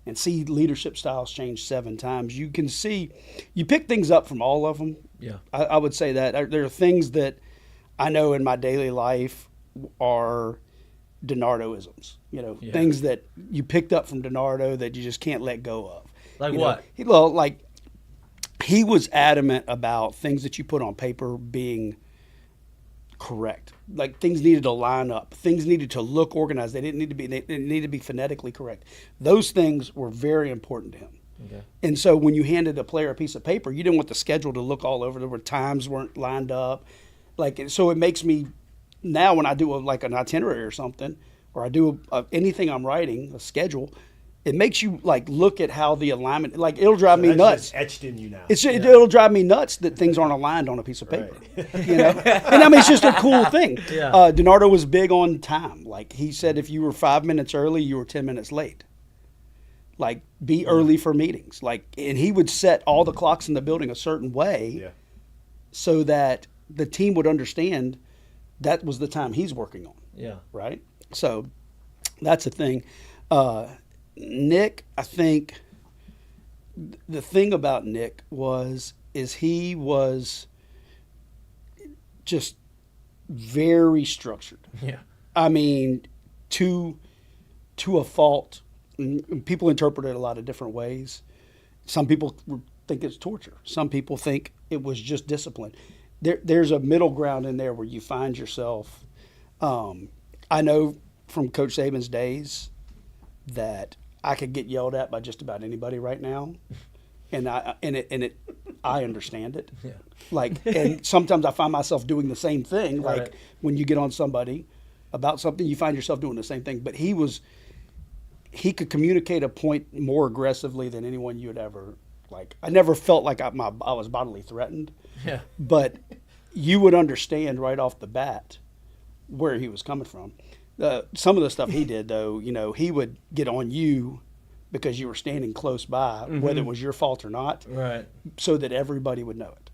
and see leadership styles change 7 times, you can see, you pick things up from all of them. Yeah, I would say that. There are things that I know in my daily life are DiNardo-isms, things that you picked up from DiNardo that you just can't let go of. Like what? He was adamant about things that you put on paper being correct. Like things needed to line up. Things needed to look organized. They needed to be phonetically correct. Those things were very important to him. Okay. And so when you handed a player a piece of paper, you didn't want the schedule to look all over. There were times weren't lined up. So it makes me now when I do an itinerary or something, or I do anything I'm writing, a schedule, it makes you look at how the alignment, it'll drive me nuts. It's etched in you now. It'll drive me nuts that things aren't aligned on a piece of paper. Right. And I mean, it's just a cool thing. Yeah. DiNardo was big on time. He said if you were 5 minutes early, you were 10 minutes late. Be early for meetings. And he would set all the clocks in the building a certain way so that the team would understand that was the time he's working on. Yeah. Right? So that's the thing. Nick, I think the thing about Nick is he was just very structured. Yeah. I mean, to a fault. People interpret it a lot of different ways. Some people think it's torture. Some people think it was just discipline. There's a middle ground in there where you find yourself. I know from Coach Saban's days that I could get yelled at by just about anybody right now, and I understand it. Yeah. And sometimes I find myself doing the same thing. Right. When you get on somebody about something, you find yourself doing the same thing. But he could communicate a point more aggressively than anyone you would ever I never felt like I was bodily threatened. Yeah. But you would understand right off the bat where he was coming from. Some of the stuff he did, though, he would get on you because you were standing close by, whether it was your fault or not, Right. so that everybody would know it,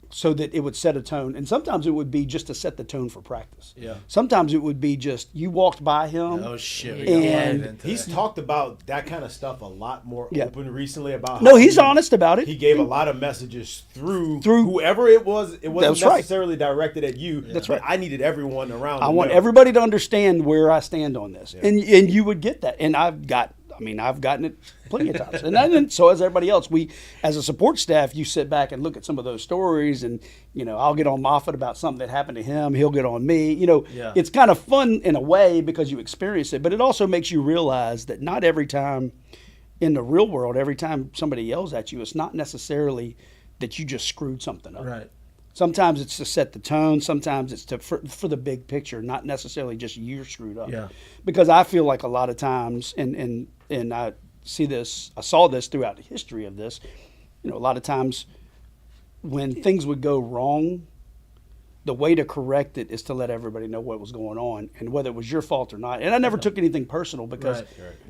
so that it would set a tone. And sometimes it would be just to set the tone for practice. Yeah. Sometimes it would be just you walked by him. Oh shit. And He's talked about that kind of stuff a lot more open recently about No, how he's honest about it. He gave a lot of messages through whoever it was. It wasn't That's right. necessarily directed at you. That's but right. I needed everyone around. I to want know. everybody to understand where I stand on this. And you would get that. And I've gotten it plenty of times. And so has everybody else. We, as a support staff, you sit back and look at some of those stories, and, I'll get on Moffitt about something that happened to him. He'll get on me. It's kind of fun in a way because you experience it, but it also makes you realize that not every time in the real world, every time somebody yells at you, it's not necessarily that you just screwed something up. Right. Sometimes it's to set the tone. Sometimes it's for the big picture, not necessarily just you're screwed up. Yeah. Because I feel like a lot of times, and I saw this throughout the history of this, a lot of times when things would go wrong, the way to correct it is to let everybody know what was going on and whether it was your fault or not. And I never took anything personal because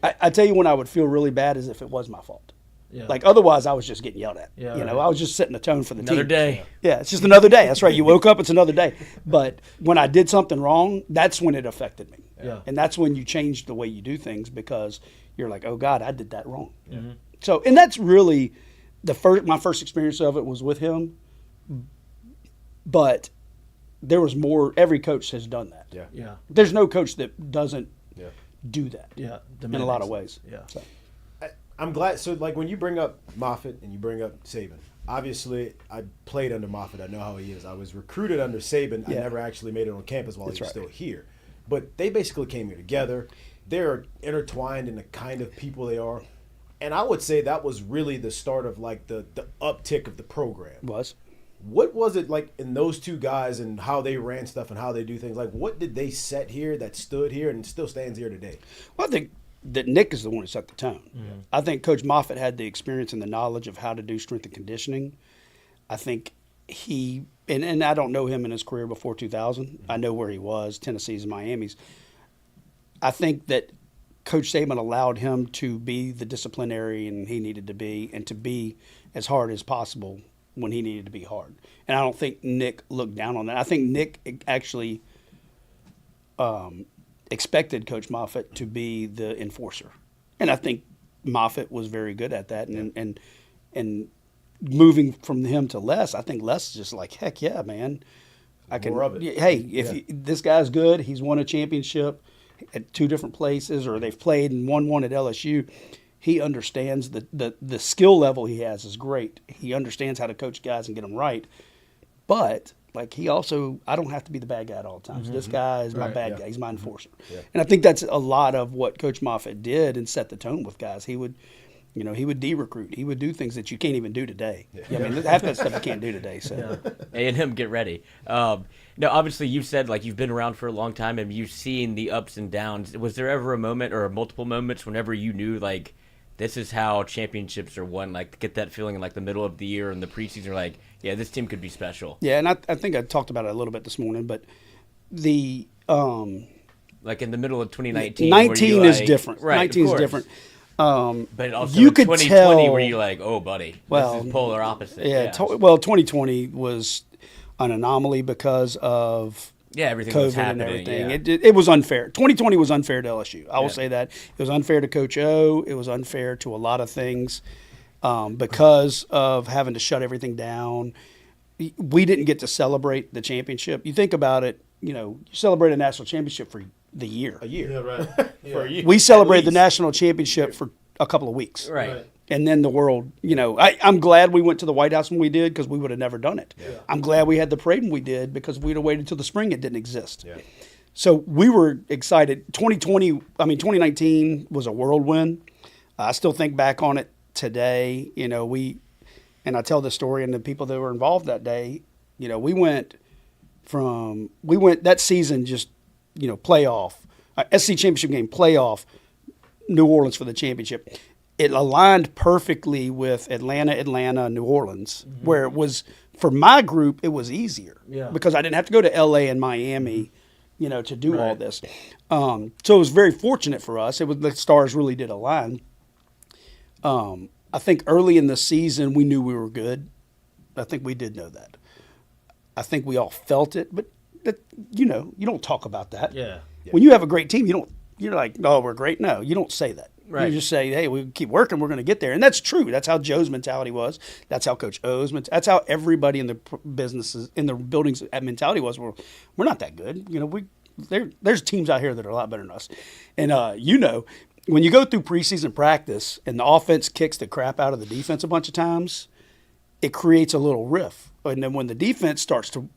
I tell you when I would feel really bad is if it was my fault. Yeah. Like otherwise I was just getting yelled at. Yeah, I was just setting the tone for the team. Another day. Yeah, it's just another day. That's right. You woke up, it's another day. But when I did something wrong, that's when it affected me. Yeah. And that's when you change the way you do things because you're like, oh God, I did that wrong. Mm-hmm. So, and that's really my first experience of it was with him. But there was more. Every coach has done that. Yeah. Yeah. There's no coach that doesn't do that. Yeah. In a lot of ways. Yeah. So. I'm glad. So, like, when you bring up Moffitt and you bring up Saban, obviously, I played under Moffitt. I know how he is. I was recruited under Saban. I never actually made it on campus while he was still here. But they basically came here together. They're intertwined in the kind of people they are. And I would say that was really the start of, like, the uptick of the program. Was. What was it like in those two guys and how they ran stuff and how they do things? Like, what did they set here that stood here and still stands here today? Well, I think that Nick is the one who set the tone. Mm-hmm. I think Coach Moffitt had the experience and the knowledge of how to do strength and conditioning. I think he and I don't know him in his career before 2000. I know where he was, Tennessee's and Miami's. I think that Coach Saban allowed him to be the disciplinarian he needed to be and to be as hard as possible when he needed to be hard. And I don't think Nick looked down on that. I think Nick actually expected Coach Moffitt to be the enforcer. And I think Moffitt was very good at that. And moving from him to Les, I think Les is just like, heck yeah, man. I can. More of it. Hey, if this guy's good, he's won a championship at two different places, or they've played and won one at LSU. He understands the skill level he has is great. He understands how to coach guys and get them right. But like he also, I don't have to be the bad guy at all times. This guy is my bad guy. He's my enforcer. Yeah. And I think that's a lot of what Coach Moffitt did and set the tone with guys. He would, he would de-recruit. He would do things that you can't even do today. Yeah. I mean, half that stuff you can't do today. So, A&M, get ready. Now, obviously, you've said like you've been around for a long time and you've seen the ups and downs. Was there ever a moment or multiple moments whenever you knew like this is how championships are won? Like get that feeling in like the middle of the year and the preseason, like yeah, this team could be special. Yeah, and I think I talked about it a little bit this morning, but the like in the middle of 2019, 19 is different. Right, 19 is different. But also you in could 2020, tell, were you like, oh, buddy, this is polar opposite? Yeah. 2020 was an anomaly because of everything COVID was happening, and everything. Yeah. It was unfair. 2020 was unfair to LSU. I will say that. It was unfair to Coach O. It was unfair to a lot of things because of having to shut everything down. We didn't get to celebrate the championship. You think about it, you celebrate a national championship for the year. A year. Yeah, right. For a year. We celebrated the national championship for a couple of weeks. Right. And then the world, I'm glad we went to the White House when we did because we would have never done it. Yeah. I'm glad we had the parade when we did because we'd have waited till the spring. It didn't exist. Yeah. So we were excited. 2019 was a whirlwind. I still think back on it today. And I tell this story and the people that were involved that day, we went that season just, playoff, SC championship game, playoff, New Orleans for the championship. It aligned perfectly with Atlanta, New Orleans, where it was for my group, it was easier Yeah. because I didn't have to go to LA and Miami, to do all this. So it was very fortunate for us. It was the stars really did align. I think early in the season we knew we were good. I think we did know that. I think we all felt it, but you don't talk about that. Yeah. When you have a great team, you're like, oh, we're great. No, you don't say that. Right. You just say, hey, we keep working, we're going to get there. And that's true. That's how Joe's mentality was. That's how Coach O's mentality. That's how everybody in the businesses, in the buildings mentality was. We're not that good. There's teams out here that are a lot better than us. And, when you go through preseason practice and the offense kicks the crap out of the defense a bunch of times, it creates a little riff. And then when the defense starts to,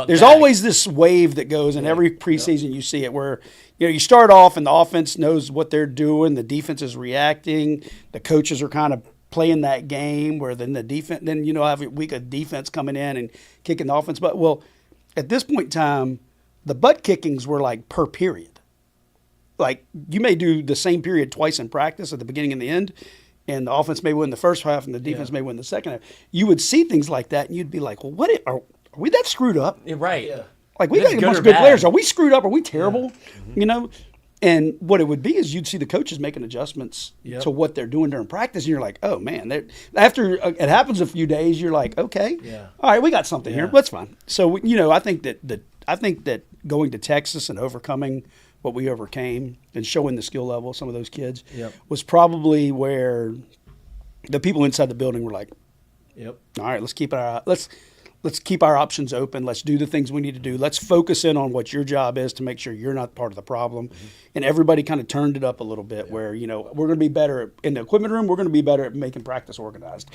there's always this wave that goes in every preseason. You see it where, you start off and the offense knows what they're doing. The defense is reacting. The coaches are kind of playing that game where then the defense, have a week of defense coming in and kicking the offense. But, at this point in time, the butt kickings were like per period. Like you may do the same period twice in practice at the beginning and the end, and the offense may win the first half and the defense may win the second half. You would see things like that, and you'd be like, well, are we that screwed up? Right. Yeah. Like, we got a bunch of good players. Are we screwed up? Are we terrible? Yeah. And what it would be is you'd see the coaches making adjustments to what they're doing during practice, and you're like, oh, man. After it happens a few days, you're like, okay, all right, we got something here. That's fine. So, I think that going to Texas and overcoming what we overcame and showing the skill level of some of those kids was probably where the people inside the building were like, all right, let's keep our options open. Let's do the things we need to do. Let's focus in on what your job is to make sure you're not part of the problem. And everybody kind of turned it up a little bit where, we're going to be better in the equipment room. We're going to be better at making practice organized.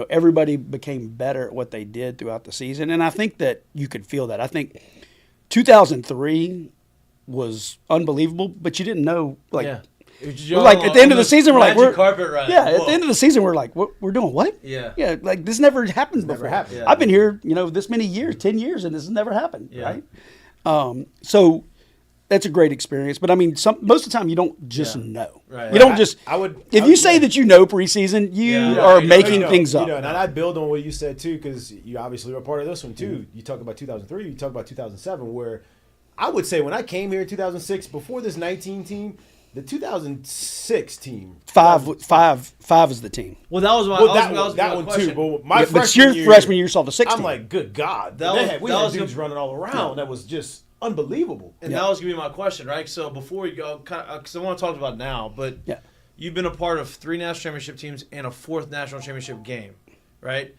Everybody became better at what they did throughout the season. And I think that you could feel that. I think 2003 was unbelievable, but you didn't know, like at the end of the season, we're like, carpet ride. Yeah, at the end of the season, we're like, we're doing what? Yeah. Like this never happened before. happened. I've been here, this many years, 10 years, and this has never happened, right? So that's a great experience. But I mean, most of the time, you don't just know. Right. You don't just. If you say yeah. that you know preseason, you are making things up. And I build on what you said too, because you obviously were part of this one too. You talk about 2003, you talk about 2007, where I would say when I came here in 2006, before this 19 team, the 2006 team. Five is the team. Well, that was my that one question. too. But my freshman year, you saw the 16. I'm like, good God, we had dudes running all around. That was just unbelievable. And that was gonna be my question, right? So before we go, because I want to talk about it now, but you've been a part of 3 national championship teams and a 4th national championship game, right?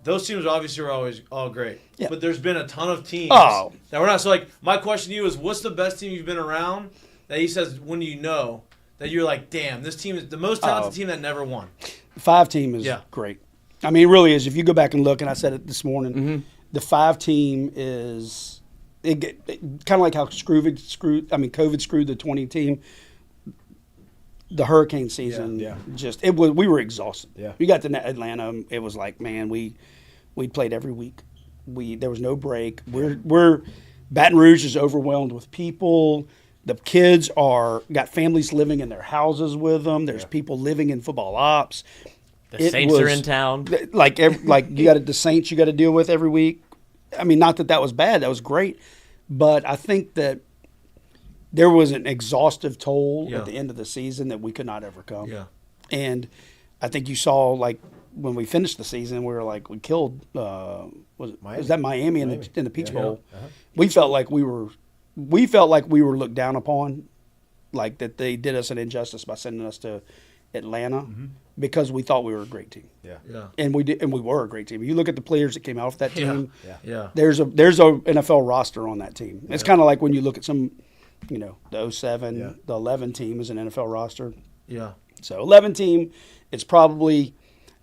Those teams obviously were always all great. Yeah. But there's been a ton of teams that were not. So, my question to you is, what's the best team you've been around that he says, when you know, that you're like, damn, this team is the most talented team that never won? 5 team is great. I mean, it really is. If you go back and look, and I said it this morning, the 5 team is kind of like how COVID screwed the 20 team. The hurricane season, we were exhausted. Yeah. We got to Atlanta, it was like, man, we played every week. There was no break. We're Baton Rouge is overwhelmed with people. The kids got families living in their houses with them. There's people living in football ops. The Saints are in town. Like you got the Saints you got to deal with every week. I mean, not that was bad. That was great, but I think that there was an exhaustive toll at the end of the season that we could not overcome. Yeah. And I think you saw, like, when we finished the season, we were like, we killed, was that Miami in the Peach Bowl? Uh-huh. We felt like we were looked down upon, like that they did us an injustice by sending us to Atlanta because we thought we were a great team. Yeah. Yeah. And we did, and we were a great team. You look at the players that came out of that team. Yeah. There's a NFL roster on that team. It's kind of like when you look at some, the 07, the 11 team is an NFL roster. Yeah. So 11 team, it's probably,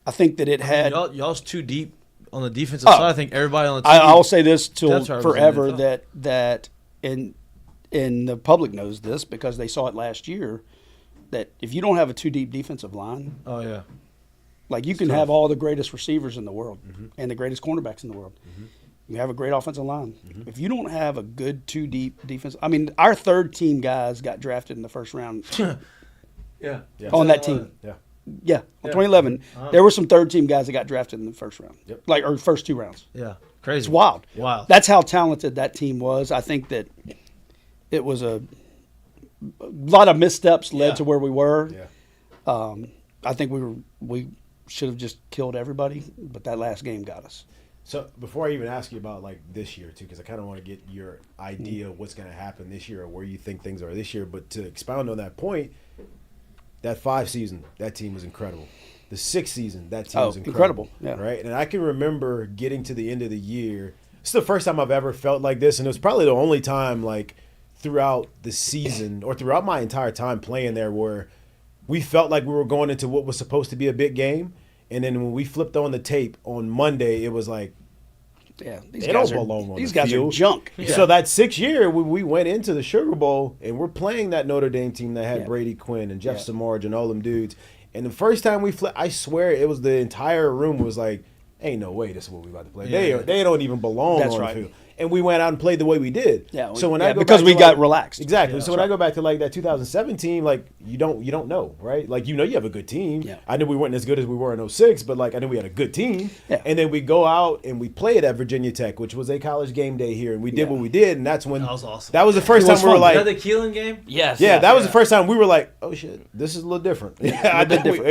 I think that it had. Y'all's too deep on the defensive side. I think everybody on the team. I'll say this till forever that and the public knows this because they saw it last year, that if you don't have a too deep defensive line. Oh yeah. Like you can have all the greatest receivers in the world and the greatest cornerbacks in the world. You have a great offensive line. If you don't have a good too deep defense, I mean, our 3rd team guys got drafted in the 1st round. On that team. Yeah. Yeah, 2011. There were some third-team guys that got drafted in the first round, or first 2 rounds. Yeah, crazy. It's wild. Wild. That's how talented that team was. I think that it was a lot of missteps led to where we were. Yeah. I think we should have just killed everybody, but that last game got us. So before I even ask you about like this year too, because I kind of want to get your idea of what's going to happen this year or where you think things are this year, but to expound on that point, that 5 season, that team was incredible. The 6th season, that team was incredible. Yeah. Right? And I can remember getting to the end of the year. It's the first time I've ever felt like this, and it was probably the only time like throughout the season or throughout my entire time playing there where we felt like we were going into what was supposed to be a big game. And then when we flipped on the tape on Monday, it was like, these they guys don't belong on these the guys field. are junk. So that 6th year, we went into the Sugar Bowl, and we're playing that Notre Dame team that had Brady Quinn and Jeff Samardzija and all them dudes. And the first time we flipped, I swear it was the entire room was like, ain't no way this is what we about to play. They don't even belong on the field. And we went out and played the way we did. Yeah, so when I go because back we to got relaxed. Exactly. So when I go back to like that 2017, like you don't know, right? Like you have a good team. Yeah. I knew we weren't as good as we were in 06, but like I knew we had a good team. Yeah. And then we go out and we played at Virginia Tech, which was a college game day here, and we did what we did, and that's when That was awesome. That was the first It was time we were fun. like, Is that the Keelan game? Yes. yeah, that was the first time we were like, oh shit, this is a little different. Yeah,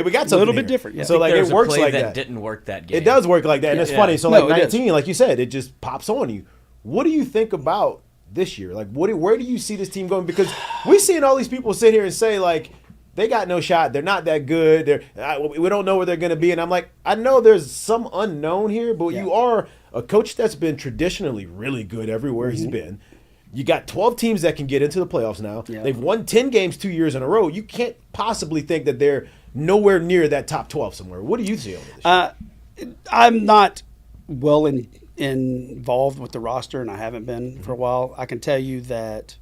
we got something A little bit here. different, yeah. So like There it was a works play like that that. didn't work that game. It does work like that, and it's Yeah. funny. So No, like it is. 19, like you said, it just pops on you. What do you think about this year? Like, where do you see this team going? Because we're seeing all these people sit here and say like they got no shot. They're not that good. We don't know where they're going to be. And I'm like, I know there's some unknown here, but you are a coach that's been traditionally really good everywhere he's been. You got 12 teams that can get into the playoffs now. Yeah. They've won 10 games 2 years in a row. You can't possibly think that they're nowhere near that top 12 somewhere. What do you see over this year? I'm not well involved with the roster, and I haven't been for a while. I can tell you that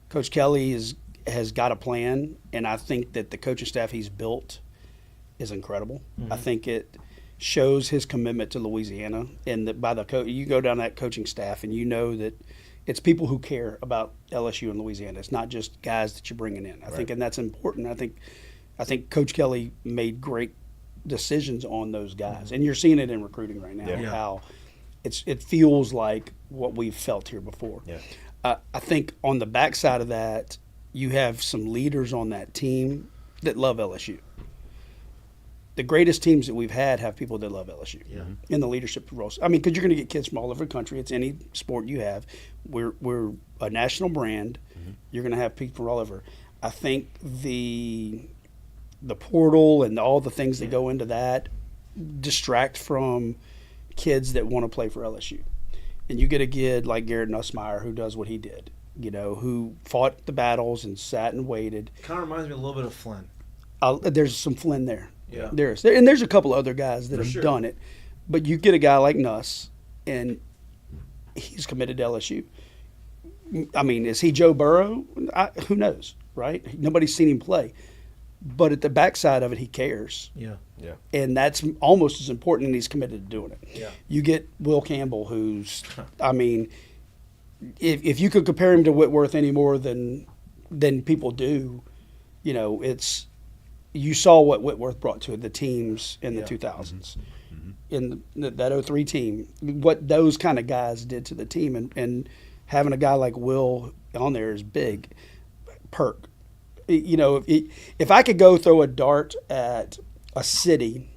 Coach Kelly has got a plan, and I think that the coaching staff he's built is incredible. I think it shows his commitment to Louisiana, and that by the you go down that coaching staff, and you know that it's people who care about LSU and Louisiana. It's not just guys that you're bringing in. I think, and that's important. I think Coach Kelly made great decisions on those guys, and you're seeing it in recruiting right now. Yeah. How it feels like what we've felt here before. Yeah. I think on the backside of that, you have some leaders on that team that love LSU. The greatest teams that we've had have people that love LSU in the leadership roles. I mean, because you're going to get kids from all over the country. It's any sport you have. We're a national brand. You're going to have people all over. I think the portal and all the things that go into that distract from kids that want to play for LSU. And you get a kid like Garrett Nussmeier who does what he did, who fought the battles and sat and waited. Kind of reminds me a little bit of Flynn. There's some Flynn there. Yeah. And there's a couple other guys that have sure. done it. But you get a guy like Nuss, and he's committed to LSU. I mean, is he Joe Burrow? Who knows, right? Nobody's seen him play. But at the backside of it, he cares. Yeah. Yeah. And that's almost as important, and he's committed to doing it. Yeah. You get Will Campbell, who's, I mean, if you could compare him to Whitworth any more than people do, it's you saw what Whitworth brought to the teams in the 2000s. In that 03 team, what those kind of guys did to the team, and having a guy like Will on there is big. Perk. If I could go throw a dart at a city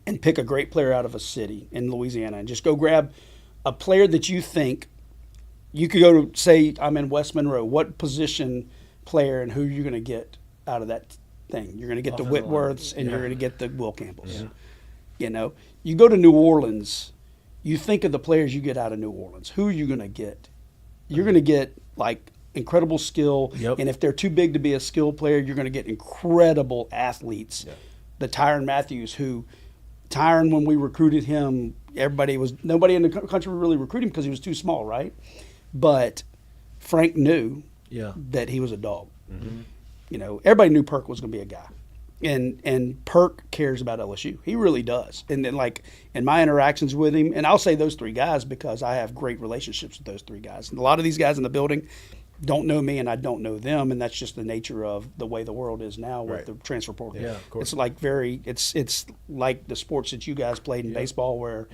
and pick a great player out of a city in Louisiana and just go grab a player that you think you could go to, say I'm in West Monroe, what position player and who you're going to get out of that thing? You're going to get the Offensive Whitworths line. and you're going to get the Will Campbells. Yeah. You go to New Orleans, you think of the players you get out of New Orleans. Who are you going to get? You're going to get like incredible skill, and if they're too big to be a skill player, you're going to get incredible athletes. Yeah. The Tyrann Matthews, Tyrann, when we recruited him, nobody in the country would really recruit him because he was too small, right? But Frank knew that he was a dog. Everybody knew Perk was going to be a guy, and Perk cares about LSU. He really does. And then, like in my interactions with him, and I'll say those three guys because I have great relationships with those three guys. And a lot of these guys in the building, don't know me and I don't know them, and that's just the nature of the way the world is now with the transfer portal. Yeah, of course. It's like it's like the sports that you guys played in baseball, where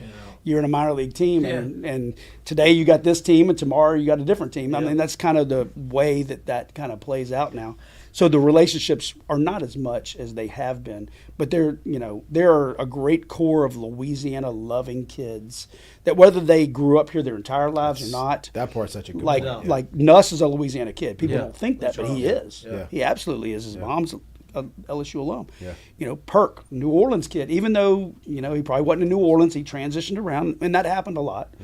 you're in a minor league team, and today you got this team, and tomorrow you got a different team. I mean, that's kind of the way that kind of plays out now. So the relationships are not as much as they have been, but there are a great core of Louisiana loving kids that, whether they grew up here their entire lives or not, That part's such a good like Nuss is a Louisiana kid. People don't think that, but he is. Yeah. He absolutely is. His mom's a LSU alum. Yeah. Perk, New Orleans kid. Even though he probably wasn't in New Orleans, he transitioned around, and that happened a lot.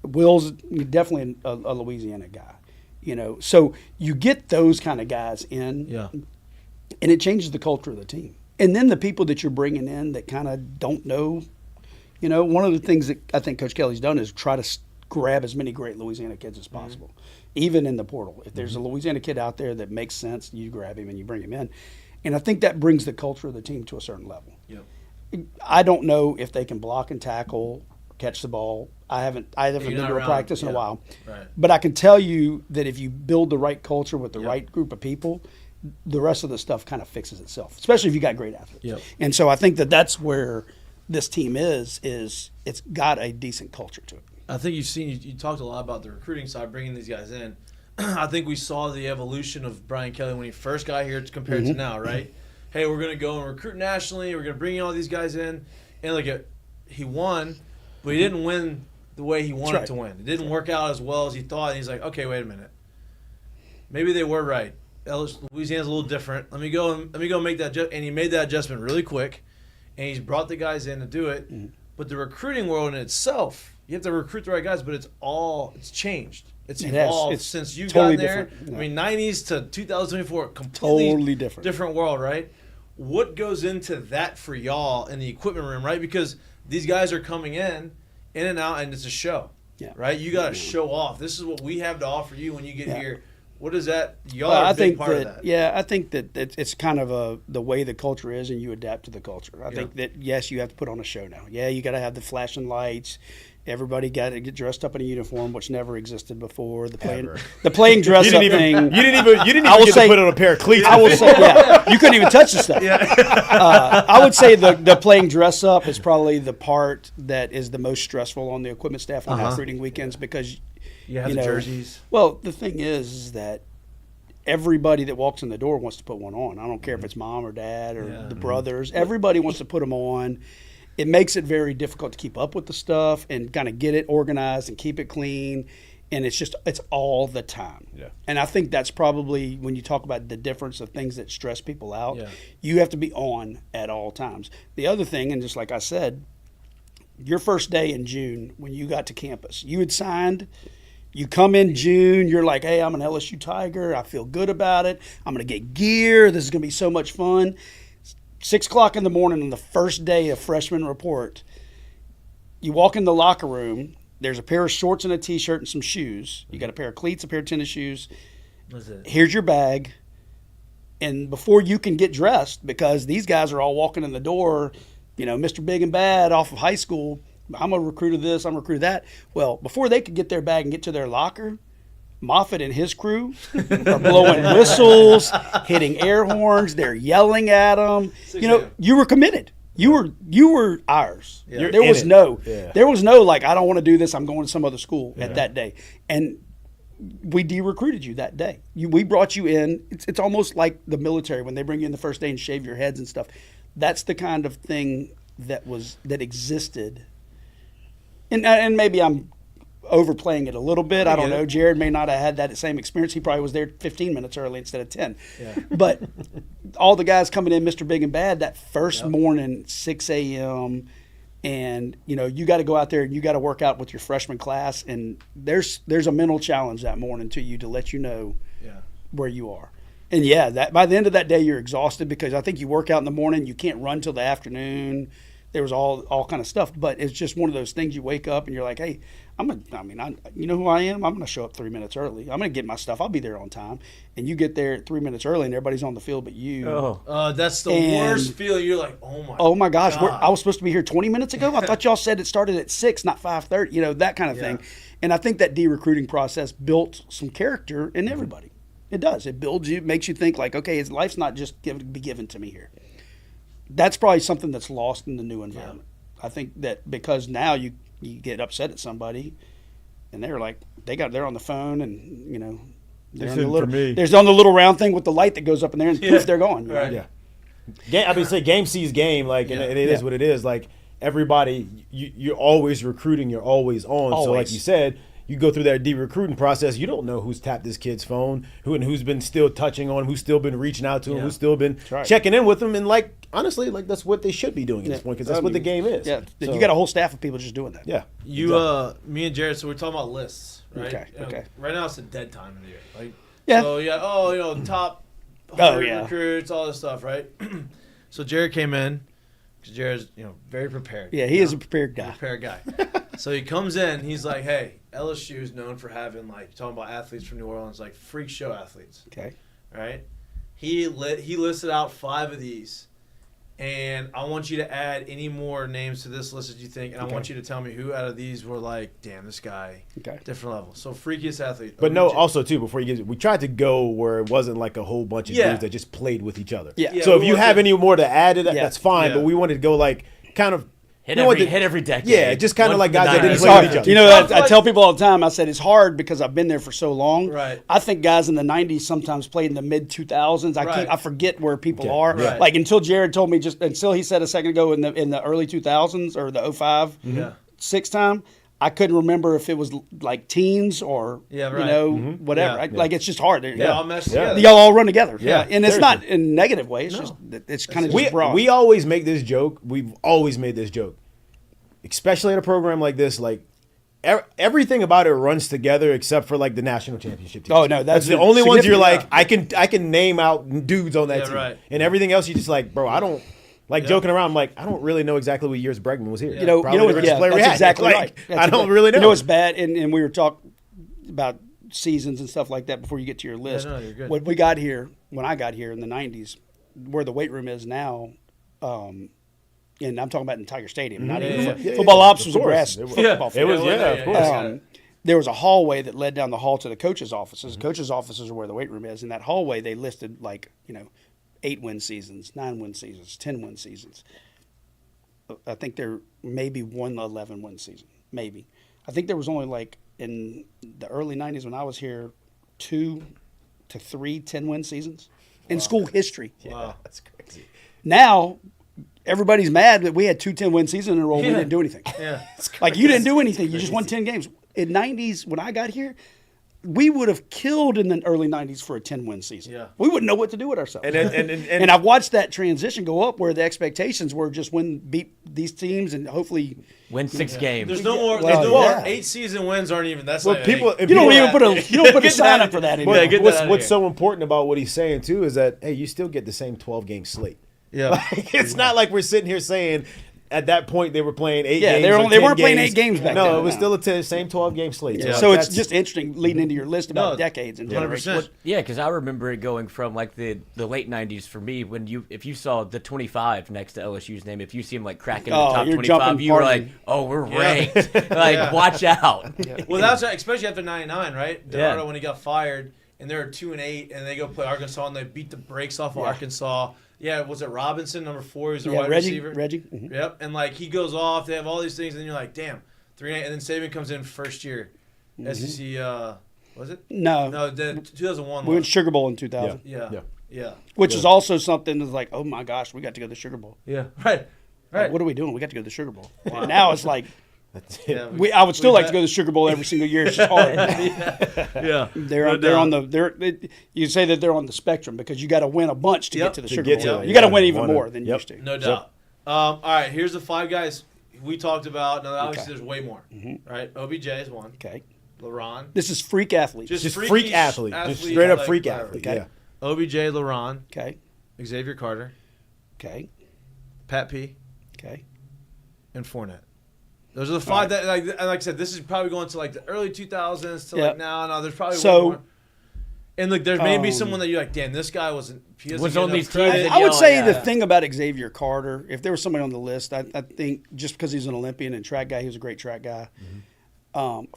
Will's definitely a Louisiana guy. So you get those kind of guys in, and it changes the culture of the team. And then the people that you're bringing in that kind of don't know, one of the things that I think Coach Kelly's done is try to grab as many great Louisiana kids as possible, even in the portal. If there's a Louisiana kid out there that makes sense, you grab him and you bring him in. And I think that brings the culture of the team to a certain level. I don't know if they can block and tackle, catch the ball. I haven't been to a practice in a while. Right. But I can tell you that if you build the right culture with the right group of people, the rest of the stuff kind of fixes itself, especially if you got great athletes. And so I think that's where this team is it's got a decent culture to it. I think you talked a lot about the recruiting side, bringing these guys in. I think we saw the evolution of Brian Kelly when he first got here compared to now, right? Hey, we're going to go and recruit nationally. We're going to bring all these guys in. And he won, but he didn't win the way he wanted to win. It didn't work out as well as he thought. And he's like, okay, wait a minute. Maybe they were right. Louisiana's a little different. Let me go make that and he made that adjustment really quick. And he's brought the guys in to do it. But the recruiting world in itself, you have to recruit the right guys, but it's changed. It's evolved since you totally got there. Different. I mean, 90s to 2024, completely totally different world, right? What goes into that for y'all in the equipment room, right? Because these guys are coming in and out, and it's a show, right? You got to show off. This is what we have to offer you when you get here. What is that? Y'all are a big part of that. Yeah, I think that it's kind of the way the culture is, and you adapt to the culture. I think that, yes, you have to put on a show now. Yeah, you got to have the flashing lights. Everybody got to get dressed up in a uniform, which never existed before. The playing dress up thing. You didn't even get to put on a pair of cleats. I will say, you couldn't even touch the stuff. I would say the playing dress up is probably the part that is the most stressful on the equipment staff on recruiting weekends, because you have the jerseys. Well, the thing is that everybody that walks in the door wants to put one on. I don't care if it's mom or dad or the brothers. Everybody wants to put them on. It makes it very difficult to keep up with the stuff and kind of get it organized and keep it clean. And it's all the time. Yeah. And I think that's probably, when you talk about the difference of things that stress people out, you have to be on at all times. The other thing, and just like I said, your first day in June when you got to campus, you had signed. You come in June, you're like, hey, I'm an LSU Tiger. I feel good about it. I'm going to get gear. This is going to be so much fun. 6 o'clock in the morning on the first day of freshman report, you walk in the locker room. There's a pair of shorts and a T-shirt and some shoes. You got a pair of cleats, a pair of tennis shoes. Here's your bag. And before you can get dressed, because these guys are all walking in the door, Mr. Big and Bad off of high school, I'm a recruit of this, I'm a recruit of that. Well, before they could get their bag and get to their locker, Moffitt and his crew are blowing whistles, hitting air horns. They're yelling at them. You were committed. You were ours. Yeah. There was no like, I don't want to do this. I'm going to some other school at that day. And we de-recruited you that day. We brought you in. It's almost like the military when they bring you in the first day and shave your heads and stuff. That's the kind of thing that existed. And maybe I'm overplaying it a little bit. I don't know. Jared may not have had that same experience. He probably was there 15 minutes early instead of 10. Yeah. But all the guys coming in, Mr. Big and Bad, that first morning, 6 a.m., and you got to go out there and you got to work out with your freshman class, and there's a mental challenge that morning to you to let you know where you are. And that by the end of that day, you're exhausted, because I think you work out in the morning, you can't run till the afternoon. There was all kind of stuff, but it's just one of those things. You wake up and you're like, hey, you know who I am? I'm going to show up 3 minutes early. I'm going to get my stuff. I'll be there on time. And you get there 3 minutes early, and everybody's on the field but you. That's the worst feeling. You're like, oh my gosh, I was supposed to be here 20 minutes ago. I thought y'all said it started at 6, not 5:30. You know, that kind of thing. And I think that de-recruiting process built some character in everybody. It does. It builds you, makes you think like, okay, his life's not just be given to me here. That's probably something that's lost in the new environment. I think that because now you get upset at somebody, and they're like, they're on the phone, and you know, there's on the little round thing with the light that goes up in there, and poof, they're gone. Right. Yeah. Say game sees game, like, and it is what it is. Like everybody, you're always recruiting, you're always on. Always. So like you said, you go through that de-recruiting process. You don't know who's tapped this kid's phone, who's been still touching on him, who's still been reaching out to him, who's still been checking in with him. And like honestly, like that's what they should be doing at this point because that's what the game is. Yeah, so, you got a whole staff of people just doing that. Yeah, me and Jared. So we're talking about lists, right? Okay. Right now it's a dead time of the year. Like, yeah. So top 100 recruits, all this stuff, right? So Jared came in because Jared's very prepared. Yeah, he is a prepared guy. So he comes in. He's like, hey, LSU is known for having like talking about athletes from New Orleans, like freak show athletes. Okay. Right. He listed out 5 of these. And I want you to add any more names to this list as you think, and I want you to tell me who out of these were like, damn, this guy, different level. So freakiest athlete. But no, also too, before you get, we tried to go where it wasn't like a whole bunch of dudes that just played with each other. Yeah. So if you have any more to add to that, that's fine. Yeah. But we wanted to go like kind of hit every decade. Yeah, just kind of like guys that didn't It's play hard. with each other. You know, I tell people all the time, I said it's hard because I've been there for so long. Right. I think guys in the 90s sometimes played in the mid-2000s. I forget where people are. Right. Like until Jared told me until he said a second ago in the early 2000s or the 05, 6 time, I couldn't remember if it was like teens or whatever. Yeah. Like it's just hard. They all mesh together. Y'all all run together. Yeah. And it's not in a negative way. It's just it's kind of just broad. We always make this joke. We've always made this joke. Especially at a program like this, like everything about it runs together except for like the national championship team. Oh no, that's the only ones you're like I significant. can name out dudes on that team, and everything else you just like, bro. I don't like joking around. I'm like I don't really know exactly what years Bregman was here. You know, that's exactly right. I don't really know. You know, it's bad, and we were talking about seasons and stuff like that before you get to your list. Yeah, no, you're good. When I got here in the '90s, where the weight room is now. And I'm talking about in Tiger Stadium, not even football ops was a grass football field. It was, of course. There was a hallway that led down the hall to the coaches' offices. Coaches' offices are where the weight room is. In that hallway, they listed 8-win seasons, 9-win seasons, 10-win seasons. I think there maybe one 11-win season, maybe. I think there was only like in the early '90s when I was here, 2 to 3 10-win seasons in school history. Wow, that's crazy. Now. Everybody's mad that we had 2 10-win seasons in a row. We didn't do anything. Yeah, like you didn't do anything. You just won 10 games. In '90s, when I got here, we would have killed in the early '90s for a 10-win season. Yeah, we wouldn't know what to do with ourselves. And I've watched that transition go up where the expectations were just beat these teams and hopefully win 6 games. There's no more. There's no more 8 season wins aren't even. That's like people. You don't even put a sign up for that anymore. What's so important about what he's saying too is that hey, you still get the same 12-game slate. Yeah, like, it's not like we're sitting here saying at that point they were playing 8 games. Yeah, they weren't playing 8 games back then. No, it was still the same 12-game slate. Yeah. So it's just interesting leading into your list about decades and 100%. Yeah, because I remember it going from like the late '90s for me when if you saw the 25 next to LSU's name, if you see him like cracking the top 25, you were like, oh, we're ranked. Like, watch out. Yeah. Well, that's especially after '99, right? DeNardo when he got fired, and they're 2-8, and they go play Arkansas, and they beat the brakes off of Arkansas. Yeah, was it Robinson, number 4? He's a wide receiver. Reggie. Mm-hmm. Yep, and like he goes off. They have all these things, and you're like, damn, 3-8. And then Saban comes in first year, SEC. Was it? No, 2001. We went Sugar Bowl in 2000. Yeah. Which is also something that's like, oh my gosh, we got to go to the Sugar Bowl. Yeah, right. Like, what are we doing? We got to go to the Sugar Bowl. And now it's like. Yeah, I would still like to go to the Sugar Bowl every single year. It's just hard. They're on the you say that they're on the spectrum because you got to win a bunch to get to the Sugar Bowl. You got to win even more than you used to. No doubt. All right, here's the 5 guys we talked about. Now obviously there's way more. Right, OBJ is one. Okay. LaRon. This is freak athlete. Just freak athlete. Just straight up freak athlete. Okay. Yeah. OBJ, LaRon. Okay. Xavier Carter. Okay. Pat P. Okay. and Fournette. Those are the five that, like I said, this is probably going to like the early 2000s to like now. No, there's probably one more. And look, there may be someone that you're like, damn, this guy was on these teams. I would say the thing about Xavier Carter, if there was somebody on the list, I think just because he's an Olympian and track guy, he was a great track guy.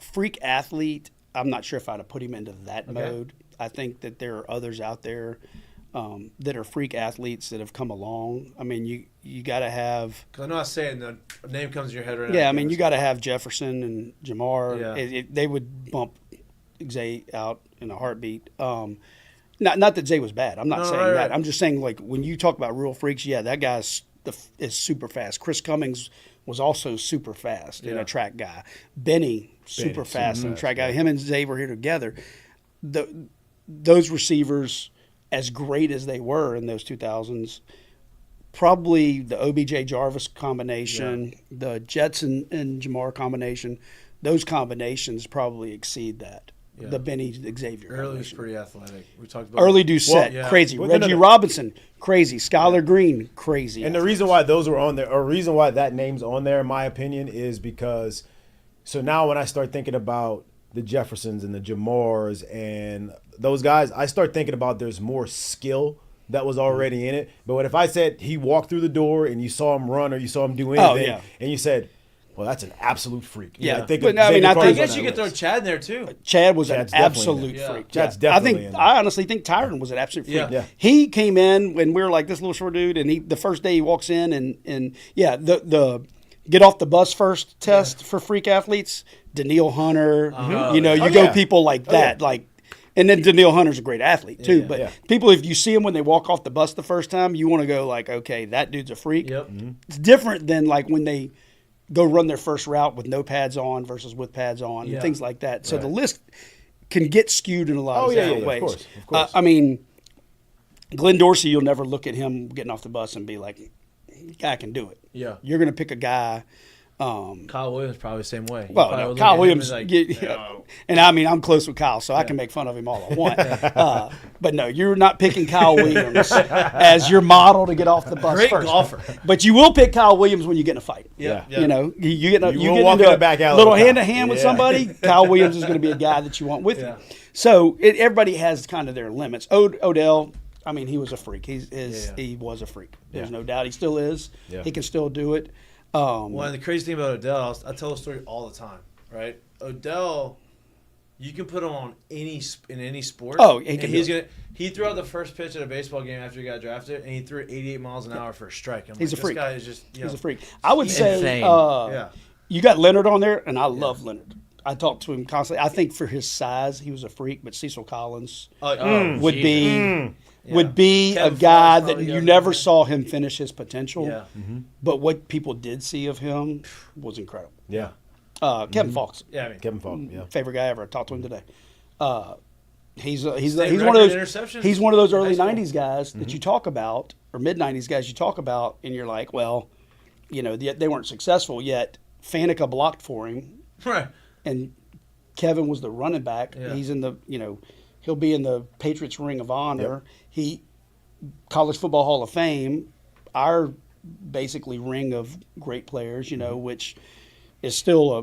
Freak athlete, I'm not sure if I'd have put him into that mode. I think that there are others out there that are freak athletes that have come along. I mean, you got to have. Because I'm not saying the name comes to your head right now. Yeah, I mean, you got to have Jefferson and Jamar. Yeah. They would bump Zay out in a heartbeat. Not that Zay was bad. I'm not saying that. Right. I'm just saying, like, when you talk about real freaks, that guy is super fast. Chris Cummings was also super fast and a track guy. Benny, super fast and a track guy. Him and Zay were here together. Those receivers, as great as they were in those 2000s, probably the OBJ Jarvis combination, the Jetson and Jamar combination, those combinations probably exceed that. Yeah. The Benny Xavier. Early's pretty athletic. We talked about Early Doucette, crazy. Well, Reggie Robinson, crazy. Skylar Green, crazy. And the reason why those were on there, or reason why that name's on there, in my opinion, is because so now when I start thinking about the Jeffersons and the Jamars and those guys, I start thinking about there's more skill that was already in it. But if I said he walked through the door and you saw him run or you saw him do anything, and you said, well, that's an absolute freak. Yeah, I guess you could throw Chad in there too. Chad was an absolute freak. Chad's definitely in there. I honestly think Tyron was an absolute freak. Yeah. He came in when we were like this little short dude, and the first day he walks in and the get off the bus first test for freak athletes, Daniil Hunter, go people like that, like. And then Daniil Hunter's a great athlete too. But people, if you see him when they walk off the bus the first time, you want to go like, okay, that dude's a freak. Yep. It's different than like when they go run their first route with no pads on versus with pads on and things like that. So the list can get skewed in a lot of different ways. Of course. I mean, Glenn Dorsey, you'll never look at him getting off the bus and be like, guy can do it. Yeah. You're going to pick a guy. Kyle Williams probably the same way. Well, no, Kyle Williams, and I mean, I'm close with Kyle, so I can make fun of him all I want. But no, you're not picking Kyle Williams as your model to get off the bus Great first. golfer. But you will pick Kyle Williams when you get in a fight. Yeah. You know, you get into a little hand-to-hand with somebody, Kyle Williams is going to be a guy that you want with you. So everybody has kind of their limits. Odell, I mean, he was a freak. He was a freak. There's no doubt. He still is. Yeah. He can still do it. Well, and the crazy thing about Odell, I tell a story all the time, right? Odell, you can put him on in any sport. Oh, he threw out the first pitch at a baseball game after he got drafted, and he threw 88 miles an hour for a strike. He's a freak. This guy is just, he's a freak. I would say, insane. You got Leonard on there, and I love Leonard. I talk to him constantly. I think for his size, he was a freak, but Cecil Collins would be a guy that you never saw him finish his potential. Yeah. But what people did see of him was incredible. Yeah. Kevin Falks. Yeah, I mean, Kevin Falk. Yeah. Favorite guy ever. I talked to him today. He's one of those. He's one of those early '90s guys that you talk about, or mid '90s guys you talk about, and you're like, well, they weren't successful yet. Faneca blocked for him. Right. And Kevin was the running back. Yeah. He's in the, he'll be in the Patriots Ring of Honor. Yep. College Football Hall of Fame, our basically ring of great players, which is still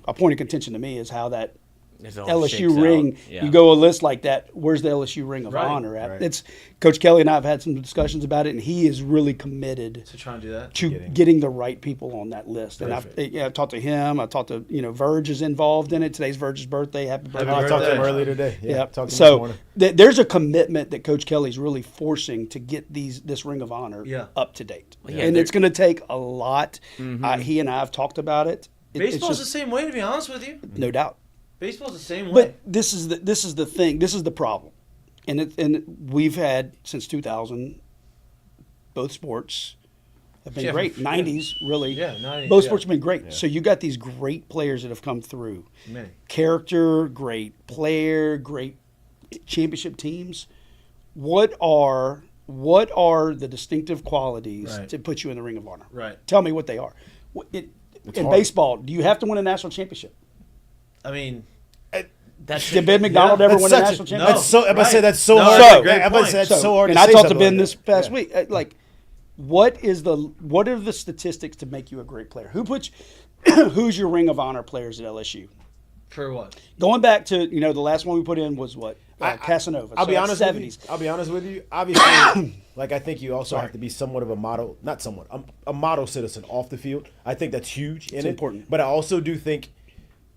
a point of contention to me is how that LSU ring. You go a list like that. Where's the LSU Ring of Honor at? Right. It's Coach Kelly and I have had some discussions about it, and he is really committed to trying to do that, getting the right people on that list. Perfect. And I've talked to him. I talked to Verge is involved in it. Today's Verge's birthday. Happy birthday! I talked to him earlier today. Yeah. So there's a commitment that Coach Kelly's really forcing to get this Ring of Honor up to date, and it's going to take a lot. He and I have talked about it. Baseball's the same way, to be honest with you. No doubt. Baseball's the same way. But this is the thing. This is the problem, and we've had since 2000. Both sports have been great. 90s really. Yeah, 90s. Both sports have been great. Yeah. So you got these great players that have come through. Many. Character, great player, great championship teams. What are the distinctive qualities to put you in the Ring of Honor? Right. Tell me what they are. In baseball, do you have to win a national championship? I mean, did Ben McDonald ever win a national championship? That's so hard. I'm going to say that's so hard. And I talked to Ben this past week. what are the statistics to make you a great player? Who's your Ring of Honor players at LSU? For what? Going back to the last one we put in was what Casanova. I'll So be that's honest 70s. with you. I'll be honest with you. Obviously, like I think you also have to be somewhat of a model, not somewhat, a model citizen off the field. I think that's huge. It's important. But I also do think,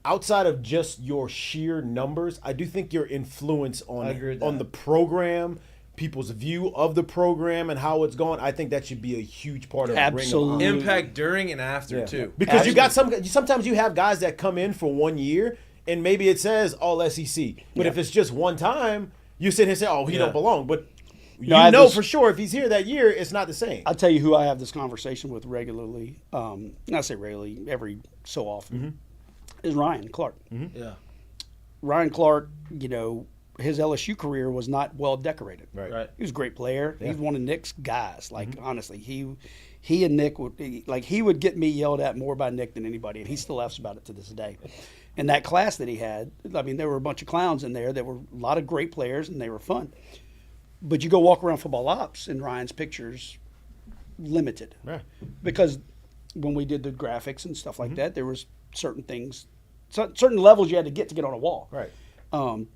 outside of just your sheer numbers, I do think your influence I agree with on that. the program, people's view of the program and how it's going, I think that should be a huge part of the Ring of Absolutely. Honor. Impact during and after, Yeah. too. Because you got sometimes you have guys that come in for 1 year and maybe it says all SEC. But if it's just one time, you sit here and say, oh, he Yeah. don't belong. But I have this- for sure if he's here that year, it's not the same. I'll tell you who I have this conversation with regularly. Not say regularly, every so often, is Ryan Clark. Yeah. Ryan Clark, his LSU career was not well decorated. Right. He was a great player. He's one of Nick's guys. Like honestly, he and Nick he would get me yelled at more by Nick than anybody, and he still laughs about it to this day. And that class that he had, I mean, there were a bunch of clowns in there. There were a lot of great players, and they were fun. But you go walk around football ops, and Ryan's pictures limited Right. because when we did the graphics and stuff like that, there was certain things, certain levels you had to get on a wall. Right. And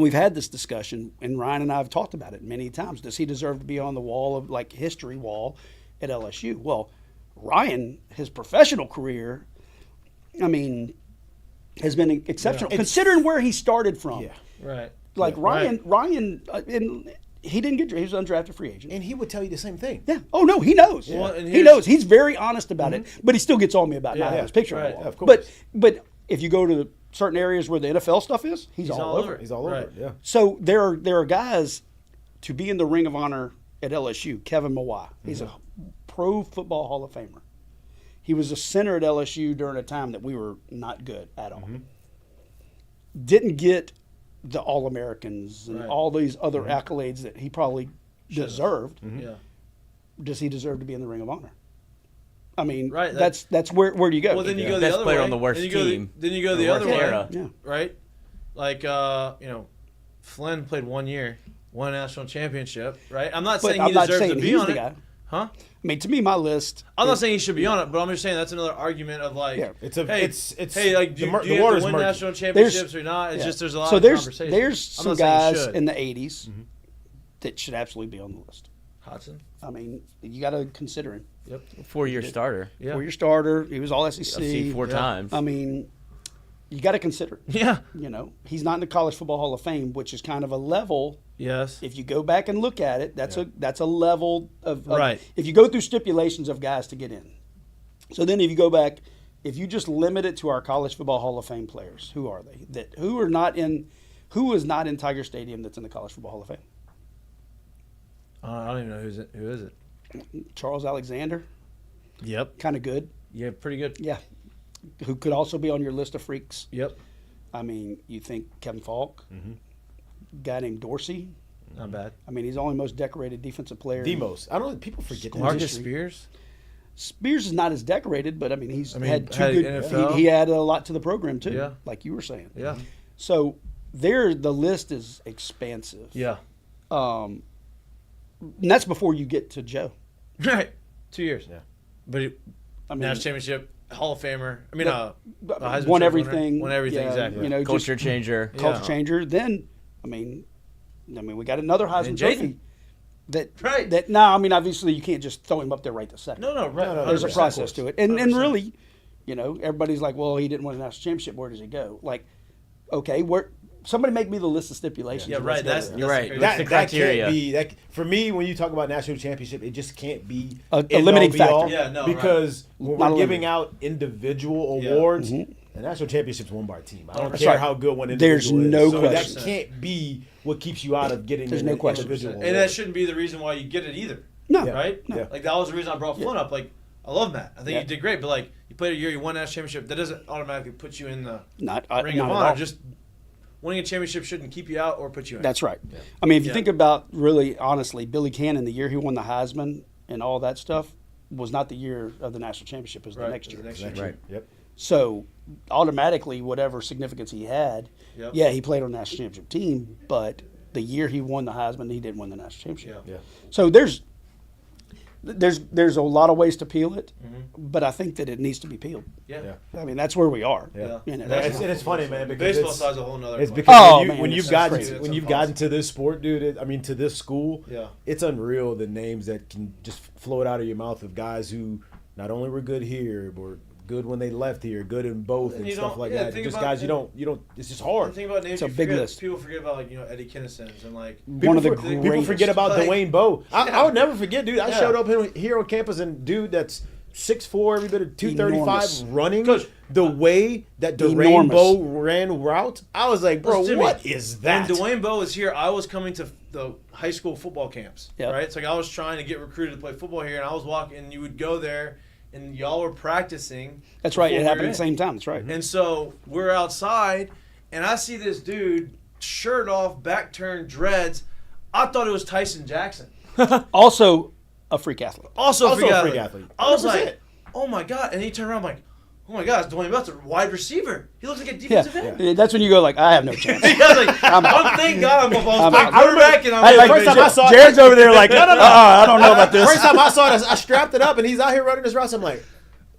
we've had this discussion, and Ryan and I have talked about it many times. Does he deserve to be on the wall of history wall at LSU? Well, Ryan, his professional career, I mean, has been exceptional considering where he started from. Yeah. Right. Like Right. Ryan, he didn't he was an undrafted free agent. And he would tell you the same thing. Yeah. Oh no, he knows. Well, and He here's- knows. He's very honest about it, but he still gets on me about not Yeah. having his picture on Right. the wall. Yeah, of course. But if you go to certain areas where the NFL stuff is, he's all over it. He's all over Right. it. Yeah. So there are guys to be in the Ring of Honor at LSU. Kevin Mawai, he's a Pro Football Hall of Famer. He was a center at LSU during a time that we were not good at all. Didn't get the All-Americans and Right. all these other accolades that he probably deserved. Yeah. Does he deserve to be in the Ring of Honor? I mean, Right, that's where do you go? Well, then you go the Best other player way. on the worst then you go team. Then you go The the other worst way. era. Yeah. Right? Like, Flynn played 1 year, won a national championship, right? I'm not But saying I'm he not deserves saying to be he's on the it. guy. Huh? I mean, to me, my list. I'm not saying he should be on it, but I'm just saying that's another argument of like, Yeah. It's a- hey, it's- hey, like, do, the do you have water's to win murky. national championships or not? It's Yeah. just there's a lot so of there's conversation. there's I'm some not saying he guys should. in the '80s that should absolutely be on the list. Hodgson. I mean, you got to consider him. Yep. 4-year starter. Yeah. For your starter, he was all SEC. See 4 times. I mean, you got to consider it. Yeah. He's not in the College Football Hall of Fame, which is kind of a level. Yes. If you go back and look at it, that's a level of Right. If you go through stipulations of guys to get in. So then, if you go back, if you just limit it to our College Football Hall of Fame players, who are they? Who is not in Tiger Stadium that's in the College Football Hall of Fame? I don't even know who is it. Charles Alexander, Yep. kind of good. Yeah, pretty good. Yeah. Who could also be on your list of freaks. Yep. I mean, you think Kevin Falk, guy named Dorsey. Not bad. I mean, he's the only most decorated defensive player. The most. I don't. People forget that. Marcus history. Spears. Spears is not as decorated, but I mean, he's had two had good. NFL. He added a lot to the program too. Yeah. Like you were saying. Yeah. So the list is expansive. Yeah. And that's before you get to Joe. Right. 2 years. Yeah. But I mean, national championship, Hall of Famer. I mean, Heisman won Trophy winner. everything. Won everything. Yeah, Exactly. just Culture changer. culture Yeah. changer. Then, I mean, we got another Heisman And Trophy. Jaden. That Right. I mean, obviously you can't just throw him up there right this second. No, right. There's a 100%. process to it, and 100%. really, everybody's like, well, he didn't win a national championship. Where does he go? Like, okay, somebody make me the list of stipulations. Yeah, and right. let's go That's there. right. crazy. That's the criteria. Can't be that. For me, when you talk about national championship, it just can't be A end limiting all, be all, factor. Yeah, no, because when Not we're a giving limiting. out individual Yeah. awards, the national championship's won by a team. I don't That's care right. how good one There's individual no is. So question. that can't be what keeps you out of getting There's an no question. individual And that award. shouldn't be the reason why you get it either. No, Right? Yeah. Like, that was the reason I brought Flynn up. Like, I love Matt. I think Yeah. you did great. But, like, you played a year, you won a national championship. That doesn't automatically put you in the not Ring not of at Honor. all. Just winning a championship shouldn't keep you out or put you in. That's right. I mean, if you Yeah. think about really honestly, Billy Cannon, the year he won the Heisman and all that stuff, was not the year of the national championship. It was Right, the next it year. was the next Right. year. Yep. So automatically, whatever significance he had, Yep. yeah, he played on the national championship team, but the year he won the Heisman, he didn't win the national championship. Yeah. Yeah. So there's a lot of ways to peel it, but I think that it needs to be peeled. Yeah. I mean, that's where we are. Yeah. You know, It's funny, man, because Baseball side's a whole nother. it's question. because man, when it's you've so gotten crazy. when you've gotten to this sport, dude. To this school. Yeah. It's unreal the names that can just float out of your mouth of guys who not only were good here, but good when they left here, good in both, and you stuff don't- like yeah, that. think Just about- guys you don't. It's just hard. Think about names. It's a you big forget, list. People forget about Eddie Kinnisons and like. One of the People greatest. forget about Like, Dwayne Bowe. I would never forget, dude. I Yeah. showed up here on campus and dude that's 6'4", every bit of 235 Enormous. running. Coach, The way that Dwayne Enormous. Bowe ran routes, I was like, bro, Listen to what me. is that? When Dwayne Bowe was here, I was coming to the high school football camps. Yep. Right? It's like I was trying to get recruited to play football here, and I was walking, and you would go there, and y'all were practicing. That's right. It before we happened were at the in. same time. That's right. And so we're outside, and I see this dude, shirt off, back turned, dreads. I thought it was Tyson Jackson. Also, a freak athlete. Also Also a a freak freak athlete. athlete. I was 100%. like, oh my God. And he turned around, I'm like, oh my God, it's Dwayne Bowe's a wide receiver. He looks like a defensive end. Yeah. That's when you go like, I have no chance. I was like, thank God I'm a I'm- quarterback, and I'm Hey, like, first time I saw it- Jared's over there like, no, I don't know about this. First time I saw it, I strapped it up, and he's out here running this route. So I'm like,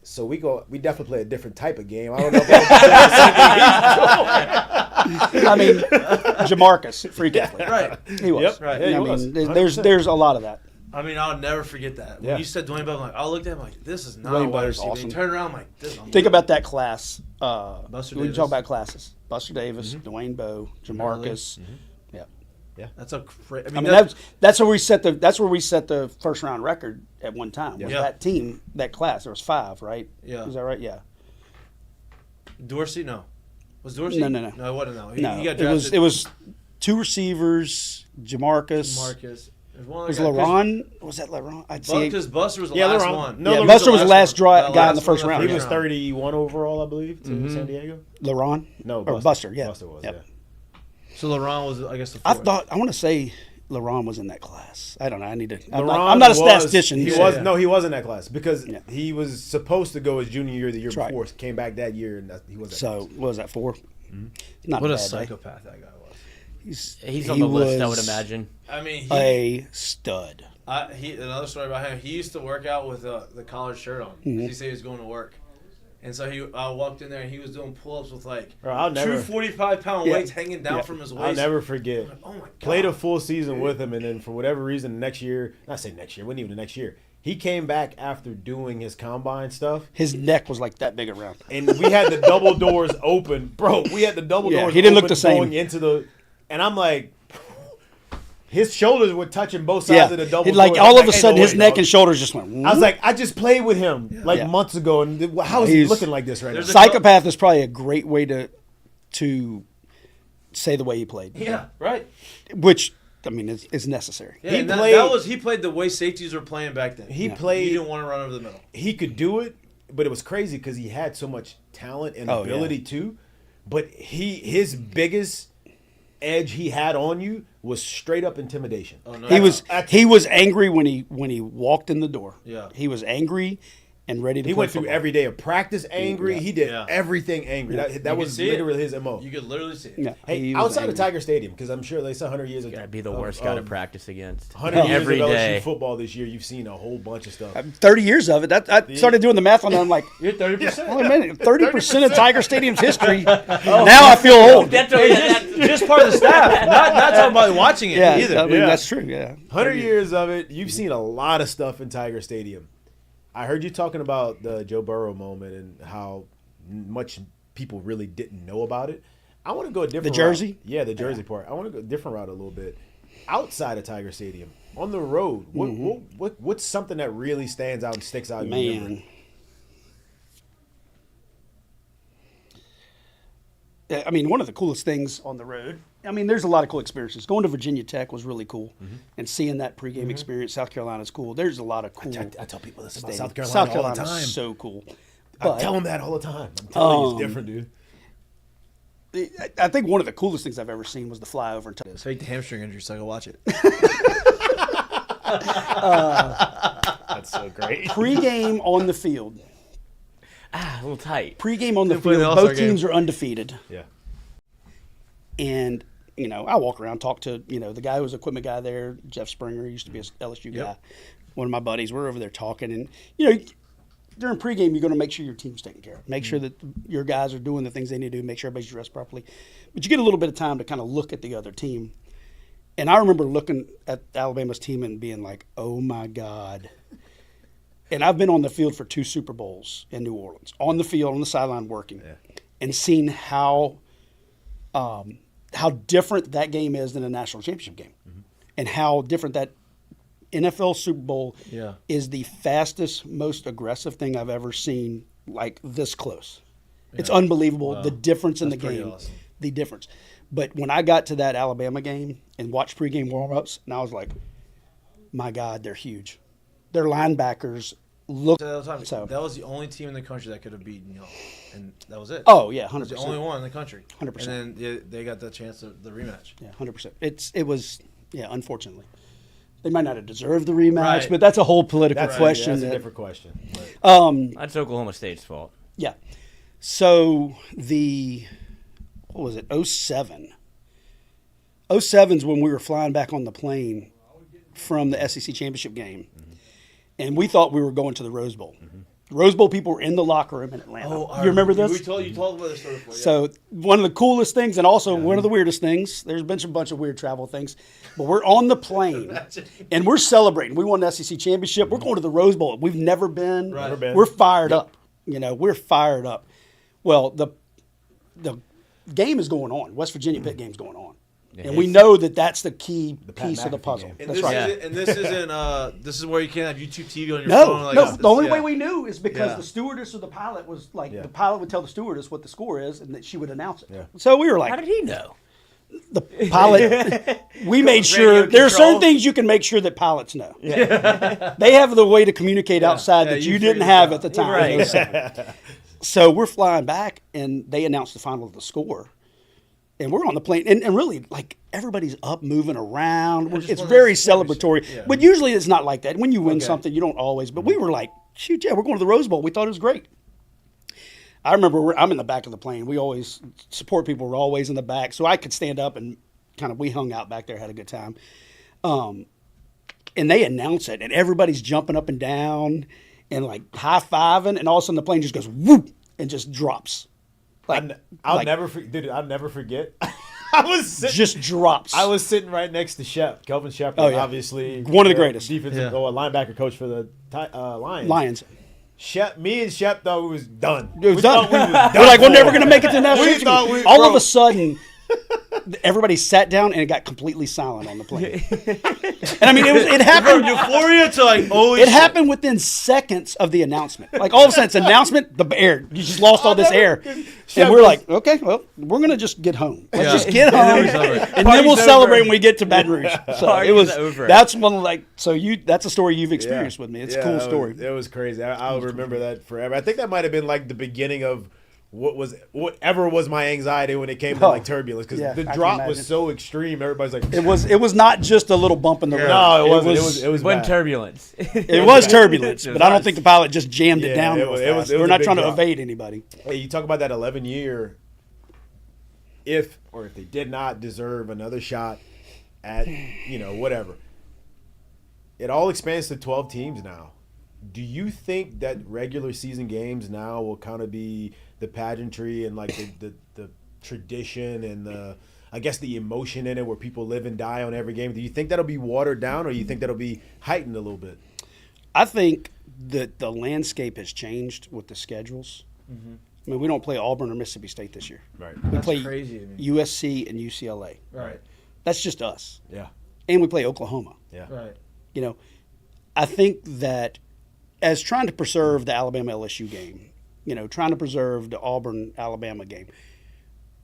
so we definitely play a different type of game. I don't know if I mean, Jamarcus, freak athlete. right. He was. Yep. Right. Yeah, he I was. mean, there's a lot of that. I mean, I'll never forget that. When Yeah. you said Dwayne Bowe, I looked at him like, this is not Dwayne a wide Bowe's receiver. awesome. He turned around, I'm like, this is Think about that class. Buster When you Davis. talk about classes, Buster Davis, Dwayne Bowe, Jamarcus. Yeah. That's a crazy. I mean, that's where we set the first round record at one time. Was Yeah. that team, that class? There was 5, right? Yeah. Is that right? Yeah. Dorsey? No. Was Dorsey? No. No, it wasn't. No. He got it drafted. was 2 receivers. Jamarcus. Marcus. There's one Was other guy. LaRon? Was that LaRon? I'd say. Because Buster was the Yeah, last LaRon. one. No, Yeah, LaRon Buster was the last one. guy in Last the first one round. he was 31 overall, I believe, to San Diego. LaRon? No, Or Buster, yeah. Buster was, Yep. yeah. So LaRon was, I guess, the I fourth. want to say LaRon was in that class. I don't know. I need to. I'm LaRon not a was- statistician. He so- was no, he was in that class because Yeah. he was supposed to go his junior year, the year That's right. before. Came back that year, and he was. So what was that 4? Not What a a bad day. psychopath that guy was. He's He on the list, I would was imagine. I mean, A stud. another story about him. He used to work out with the collared shirt on. He said he was going to work, and so I walked in there and he was doing pull-ups with like Bro, I'll never- 245-pound Yeah. weights hanging down Yeah. from his waist. I'll never forget. Oh my God. Played a full season with him, and then for whatever reason, next year, not say next year, wasn't even the next year. He came back after doing his combine stuff, His neck was like that big around. and we had the double doors open, bro. We had the double Yeah, doors. he didn't look open the same. going into the, and I'm like, his shoulders were touching both sides of the double. It, like doors. all I'm of a like, sudden, ain't no his way, neck dog. and shoulders just went. I was like, I just played with him like Yeah. months ago, and how is he He's- looking like this right now? There's a- psychopath is probably a great way to say the way he played. Yeah, right. Which I mean is necessary. Yeah, He and played- he played the way safeties were playing back then. He He played. didn't want to run over the middle. He could do it, but it was crazy because he had so much talent and Oh, ability too. But his biggest edge he had on you was straight up intimidation. Oh, no. He was angry when he walked in the door. Yeah. He was angry and ready to He play went through football. every day of practice angry. Yeah. He did Yeah. everything angry. That You was could see literally it. his MO. You could literally see it. Yeah. Hey, He was outside of angry. Tiger Stadium, because I'm sure they said 100 years of Gotta be the worst guy to practice against. 100 years Every of LSU day. football this year, you've seen a whole bunch of stuff. 30 years of it. I started doing the math on that. I'm like, You're 30%. wait a minute, 30% of Tiger Stadium's history. Now I feel old. Just part of the staff. Not talking about watching it Yeah, either. I mean Yeah. that's true. Yeah, 100 years of it, you've seen a lot of stuff in Tiger Stadium. I heard you talking about the Joe Burrow moment and how much people really didn't know about it. I want to go a different The jersey? route. Yeah, the jersey part. I want to go a different route a little bit. Outside of Tiger Stadium, on the road, what's something that really stands out and sticks out in your memory? man. I mean, one of the coolest things on the road. I mean, there's a lot of cool experiences. Going to Virginia Tech was really cool, and seeing that pregame experience. South Carolina's cool. There's a lot of cool. I tell people this about stadiums. South Carolina South all the Carolina's time. so cool. I But tell them that all the time. I'm telling you, it's different, dude. I think one of the coolest things I've ever seen was the flyover in Texas. Fake the hamstring injury so I can watch it. That's so great. Pregame on the field. A little tight. Pregame on the play the field. All-Star Both game. teams are undefeated. Yeah. And, I walk around, talk to, the guy who was equipment guy there, Jeff Springer, he used to be a LSU guy. one of my buddies. We're over there talking, and you know, during pregame, you're going to make sure your team's taken care of. Make sure that your guys are doing the things they need to do. Make sure everybody's dressed properly. But you get a little bit of time to kind of look at the other team. And I remember looking at Alabama's team and being like, "Oh my God." And I've been on the field for 2 Super Bowls in New Orleans, on the field, on the sideline working, and seen how different that game is than a national championship game, and how different that NFL Super Bowl is. The fastest, most aggressive thing I've ever seen, like this close. It's unbelievable, the difference in the game, the difference. But when I got to that Alabama game and watched pregame warm-ups, and I was like, my God, they're huge. Their linebackers look so. That was the only team in the country that could have beaten y'all, and that was it. Oh yeah, 100%. It was the only one in the country. 100%. And then they got the chance of the rematch. Yeah, 100%. It was unfortunately. They might not have deserved the rematch, Right. but that's a whole political question. That's a different question. That's Oklahoma State's fault. Yeah. So what was it, 07? 07's when we were flying back on the plane from the SEC championship game, and we thought we were going to the Rose Bowl. Rose Bowl people were in the locker room in Atlanta. You remember this? You told about this story before. So one of the coolest things, and also one of the weirdest things, there's been a bunch of weird travel things, but we're on the plane, and we're celebrating. We won the SEC championship. We're going to the Rose Bowl. We've never been. Right. We're fired up. You know, we're fired up. Well, the game is going on. West Virginia Pitt game's going on. And we know that that's the key piece of the puzzle. And that's right. This isn't. This is where you can't have YouTube TV on your No, phone. no. The only way we knew is because the stewardess or the pilot was like, Yeah. the pilot would tell the stewardess what the score is, and that she would announce it. Yeah. So we were like, How did he know? the pilot. We made sure there are certain things you can make sure that pilots know. Yeah. They have the way to communicate outside that you didn't have at the time. Right. So we're flying back, and they announced the final of the score. And we're on the plane, and really, like, everybody's up, moving around. It's very celebratory. Yeah. But usually it's not like that. When you win something, you don't always. But we were like, shoot, yeah, we're going to the Rose Bowl. We thought it was great. I remember I'm in the back of the plane. We always, support people were always in the back. So I could stand up and we hung out back there, had a good time. And they announce it, and everybody's jumping up and down and, like, high-fiving, and all of a sudden the plane just goes whoop and just drops. I'll never forget. I was sitting, just drops. I was sitting right next to Shep, Kelvin Shepard, obviously one of the greatest defensive linebacker coach for the Lions. Me and Shep thought we was done. It was done. We're like, we're never going to make it to the national championship. All of a sudden, everybody sat down and it got completely silent on the plane. And I mean, it happened. From euphoria to like, it happened within seconds of the announcement. Like, all of a sudden, it's announcement, the air. You just lost all this air. And we're like, okay, well, we're going to just get home. Let's just get home. And then we'll celebrate when we get to Baton Rouge. So it was, that's one, like, that's a story you've experienced with me. It's a cool story. It was crazy. I'll remember that forever. I think that might have been like the beginning of whatever was my anxiety when it came to like turbulence, because the drop was so extreme. Everybody's like, it was not just a little bump in the road. No, it wasn't. It was bad. Turbulence. It was turbulence, but I don't think the pilot just jammed it down. We're not trying to evade anybody. Hey, you talk about that 11-year. If they did not deserve another shot at whatever, it all expands to 12 teams now. Do you think that regular season games now will kind of be the pageantry and like the tradition and the emotion in it, where people live and die on every game? Do you think that'll be watered down, or do you think that'll be heightened a little bit? I think that the landscape has changed with the schedules. Mm-hmm. I mean, we don't play Auburn or Mississippi State this year. Right. We play crazy to me. USC and UCLA. Right. That's just us. Yeah. And we play Oklahoma. Yeah. Right. I think that as trying to preserve the Alabama LSU game, trying to preserve the Auburn Alabama game,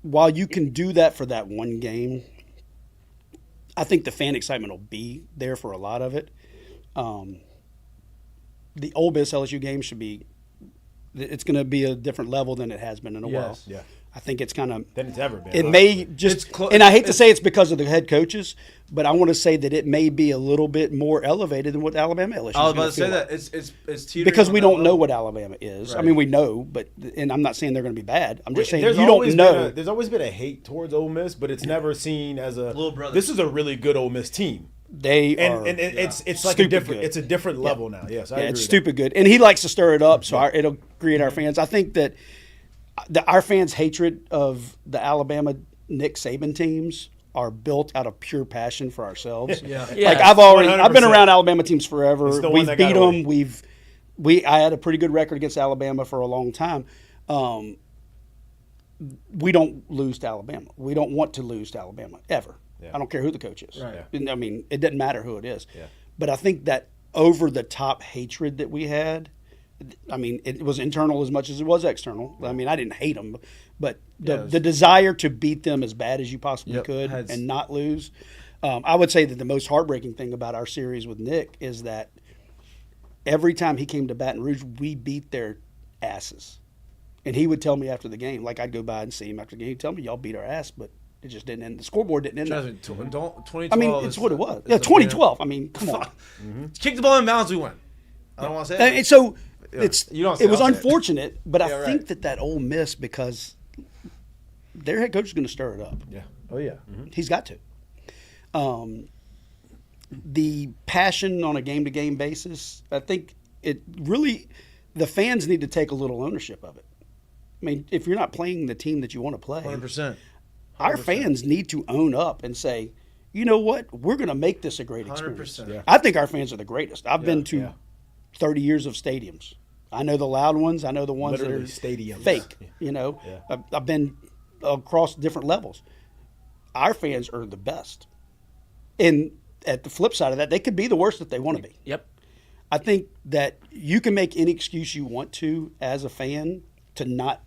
while you can do that for that one game, I think the fan excitement will be there for a lot of it. The Ole Miss LSU game it's going to be a different level than it has been in a while. Yeah. I think it's kind of than it's ever been. It may just, and I hate to say it's because of the head coaches, but I want to say that it may be a little bit more elevated than what Alabama LSU is. I was about to say that it's teetering because we on don't that know level. what Alabama is. Right. I mean, we know, and I'm not saying they're going to be bad. I'm just saying There's you don't always know. There's always been a hate towards Ole Miss, but it's never seen as a Little brother. This is a really good Ole Miss team. It's like it's a different level now. Yes, I agree it's with stupid good, and he likes to stir it up, so it'll create our fans. I think that our fans' hatred of the Alabama Nick Saban teams are built out of pure passion for ourselves. Like I've been around Alabama teams forever. We've beat them. I had a pretty good record against Alabama for a long time. We don't lose to Alabama. We don't want to lose to Alabama ever. I don't care who the coach is. Right. I mean, it doesn't matter who it is. But I think that over the top hatred that we had, I mean, it was internal as much as it was external. I mean, I didn't hate them, but the desire to beat them as bad as you possibly could and not lose. I would say that the most heartbreaking thing about our series with Nick is that every time he came to Baton Rouge, we beat their asses. And he would tell me after the game, like I'd go by and see him after the game, he'd tell me, y'all beat our ass, but it just didn't end. The scoreboard didn't end. 2012. I mean, it's what it was. Yeah, 2012. I mean, come on. Kick the ball in bounds, we win. I don't want to say that. And so it was unfortunate, but I think that Ole Miss, because their head coach is going to stir it up. Yeah. Oh yeah. He's got to. The passion on a game-to-game basis, I think it really, the fans need to take a little ownership of it. I mean, if you're not playing the team that you want to play, 100%. Our fans need to own up and say, you know what, we're going to make this a great experience. 100%. Yeah. I think our fans are the greatest. I've been to 30 years of stadiums. I know the loud ones. I know the ones Literally that are stadiums. fake. You know, I've been across different levels. Our fans are the best. And at the flip side of that, they could be the worst if they want to be. Yep. I think that you can make any excuse you want to as a fan to not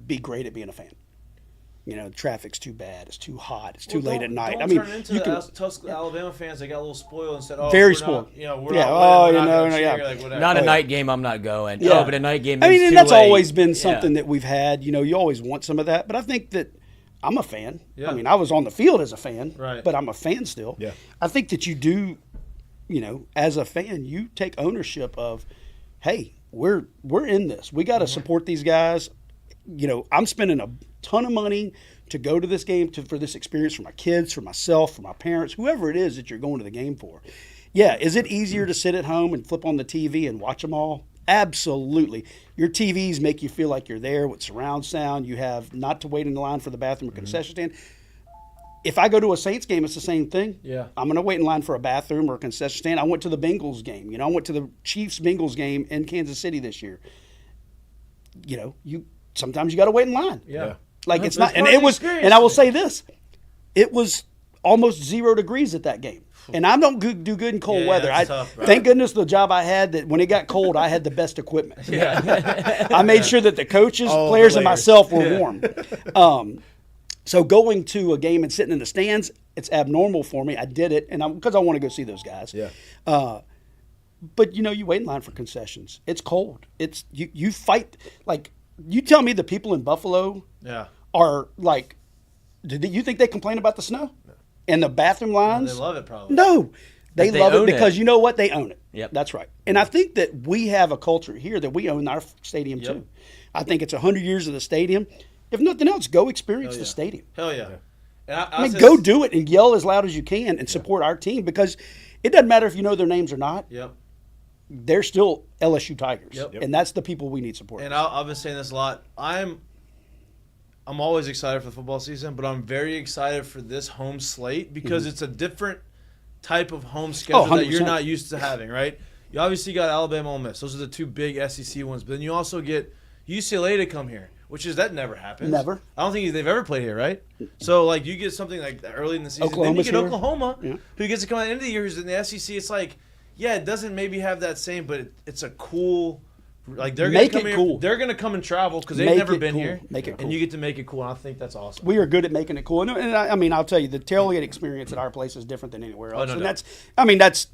be great at being a fan. You know, traffic's too bad. It's too hot. It's too late at night. Don't turn into the Alabama fans. They got a little spoiled and said, "Oh, very spoiled." We're not Like, whatever. Not a night game. I'm not going. Yeah. Oh, but a night game. I mean, is and too that's late. always been something that we've had. You know, you always want some of that. But I think that I'm a fan. Yeah. I mean, I was on the field as a fan, right, but I'm a fan still. Yeah. I think that you do, you know, as a fan, you take ownership of, hey, we're in this. We got to support these guys. You know, I'm spending a ton of money to go to this game, for this experience for my kids, for myself, for my parents, whoever it is that you're going to the game for. Yeah, is it easier to sit at home and flip on the TV and watch them all? Absolutely. Your TVs make you feel like you're there with surround sound. You have not to wait in the line for the bathroom or concession stand. If I go to a Saints game, it's the same thing. Yeah. I'm going to wait in line for a bathroom or a concession stand. I went to the Bengals game. You know, I went to the Chiefs-Bengals game in Kansas City this year. You know, sometimes you got to wait in line. Yeah. Like it's not, and it was, and I will say this, it was almost 0 degrees at that game. And I don't do good in cold weather. Thank goodness the job I had that when it got cold, I had the best equipment. I made sure that the coaches, players, and myself were warm. So going to a game and sitting in the stands, it's abnormal for me. I did it, and because I want to go see those guys. Yeah. But you know, you wait in line for concessions. It's cold. It's you fight. Like, you tell me the people in Buffalo are like, do you think they complain about the snow and the bathroom lines? They love it probably. No, they love it because it. you know what? They own it. Yep. That's right. And I think that we have a culture here that we own our stadium too. I think it's 100 years of the stadium. If nothing else, go experience the stadium. Hell yeah. And I mean, go do it and yell as loud as you can and support our team, because it doesn't matter if you know their names or not. Yep. They're still LSU Tigers. Yep. And that's the people we need support. And I've been saying this a lot. I'm always excited for the football season, but I'm very excited for this home slate because it's a different type of home schedule that you're not used to having, right? You obviously got Alabama, Ole Miss. Those are the two big SEC ones. But then you also get UCLA to come here, that never happens. Never. I don't think they've ever played here, right? So, like, you get something like early in the season. Oklahoma's then you get here. Oklahoma, who gets to come at the end of the year, who's in the SEC. It's like, yeah, it doesn't maybe have that same, but it's a cool – like, they're going to come here. Cool. They're going to come and travel because they've never been here. Make it cool. And you get to make it cool, and I think that's awesome. We are good at making it cool. And I mean, I'll tell you, the tailgate experience at our place is different than anywhere else. No, and no. that's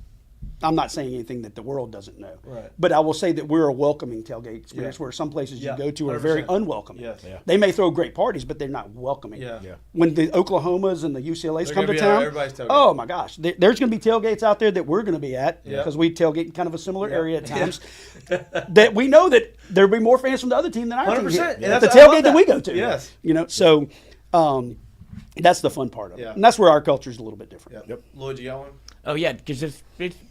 I'm not saying anything that the world doesn't know. Right. But I will say that we're a welcoming tailgate experience where some places you go to are very 100%. unwelcoming. Yes. Yeah. They may throw great parties, but they're not welcoming. Yeah. When the Oklahomas and the UCLAs come to town, everybody's tailgate. oh my gosh, there's going to be tailgates out there that we're going to be at because we tailgate in kind of a similar area at times. That we know that there'll be more fans from the other team than our team 100%. here. Yeah, At the I love tailgate that we go to. Yes. You know, so that's the fun part of it. And that's where our culture is a little bit different. Yep. Lloyd, you got one? Oh yeah, because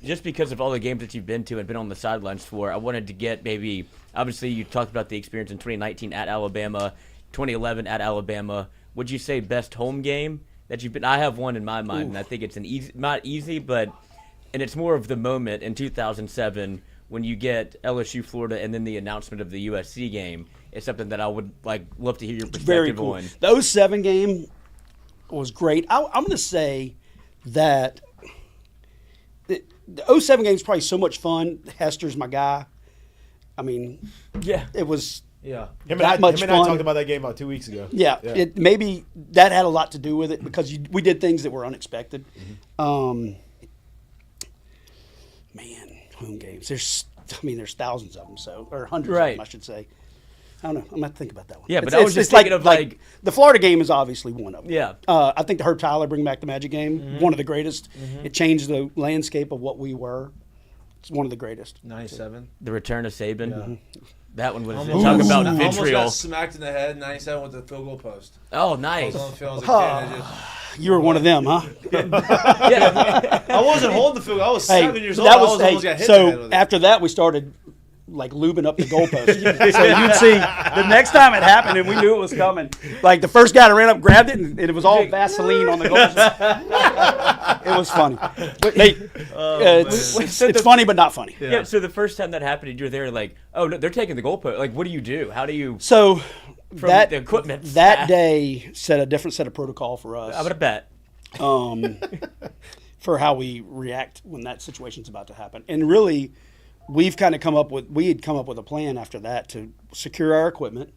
just because of all the games that you've been to and been on the sidelines for, I wanted to get maybe. Obviously, you talked about the experience in 2019 at Alabama, 2011 at Alabama. Would you say best home game that you've been? I have one in my mind, and I think it's not easy, but it's more of the moment in 2007 when you get LSU, Florida, and then the announcement of the USC game. It's something that I would love to hear your perspective Very cool. on. The 07 game was great. I'm going to say that the 07 game is probably so much fun. Hester's my guy. I mean, Yeah. it was Him that and much I fun. talked about that game about 2 weeks ago. Yeah, it maybe that had a lot to do with it because we did things that were unexpected. Man, home games. There's thousands of them, or hundreds of Right. them, I should say. I don't know. I'm gonna have to think about that one. Yeah, but I was just thinking of the Florida game is obviously one of them. Yeah. I think the Herb Tyler Bring Back the Magic game, one of the greatest. It changed the landscape of what we were. It's one of the greatest. 97. The return of Saban. That one was Almost talk about almost vitriol. got smacked in the head. 97 with the field goal post. Oh, I nice. was on the field as a kid. You were one of them, huh? I wasn't holding the field goal. I was 7 years old. that I was, almost got hit in the head so with it. after that we started lubing up the goalpost. So you'd see the next time it happened and we knew it was coming. Like the first guy that ran up grabbed it and it was all Vaseline on the goalpost. It was funny. But it's funny but not funny. Yeah. So the first time that happened, you were there oh no, they're taking the goalpost. What do you do? How do you? So From that the equipment that staff. day set a different set of protocol for us. I'm gonna bet. For how we react when that situation's about to happen. And really, we had come up with a plan after that to secure our equipment,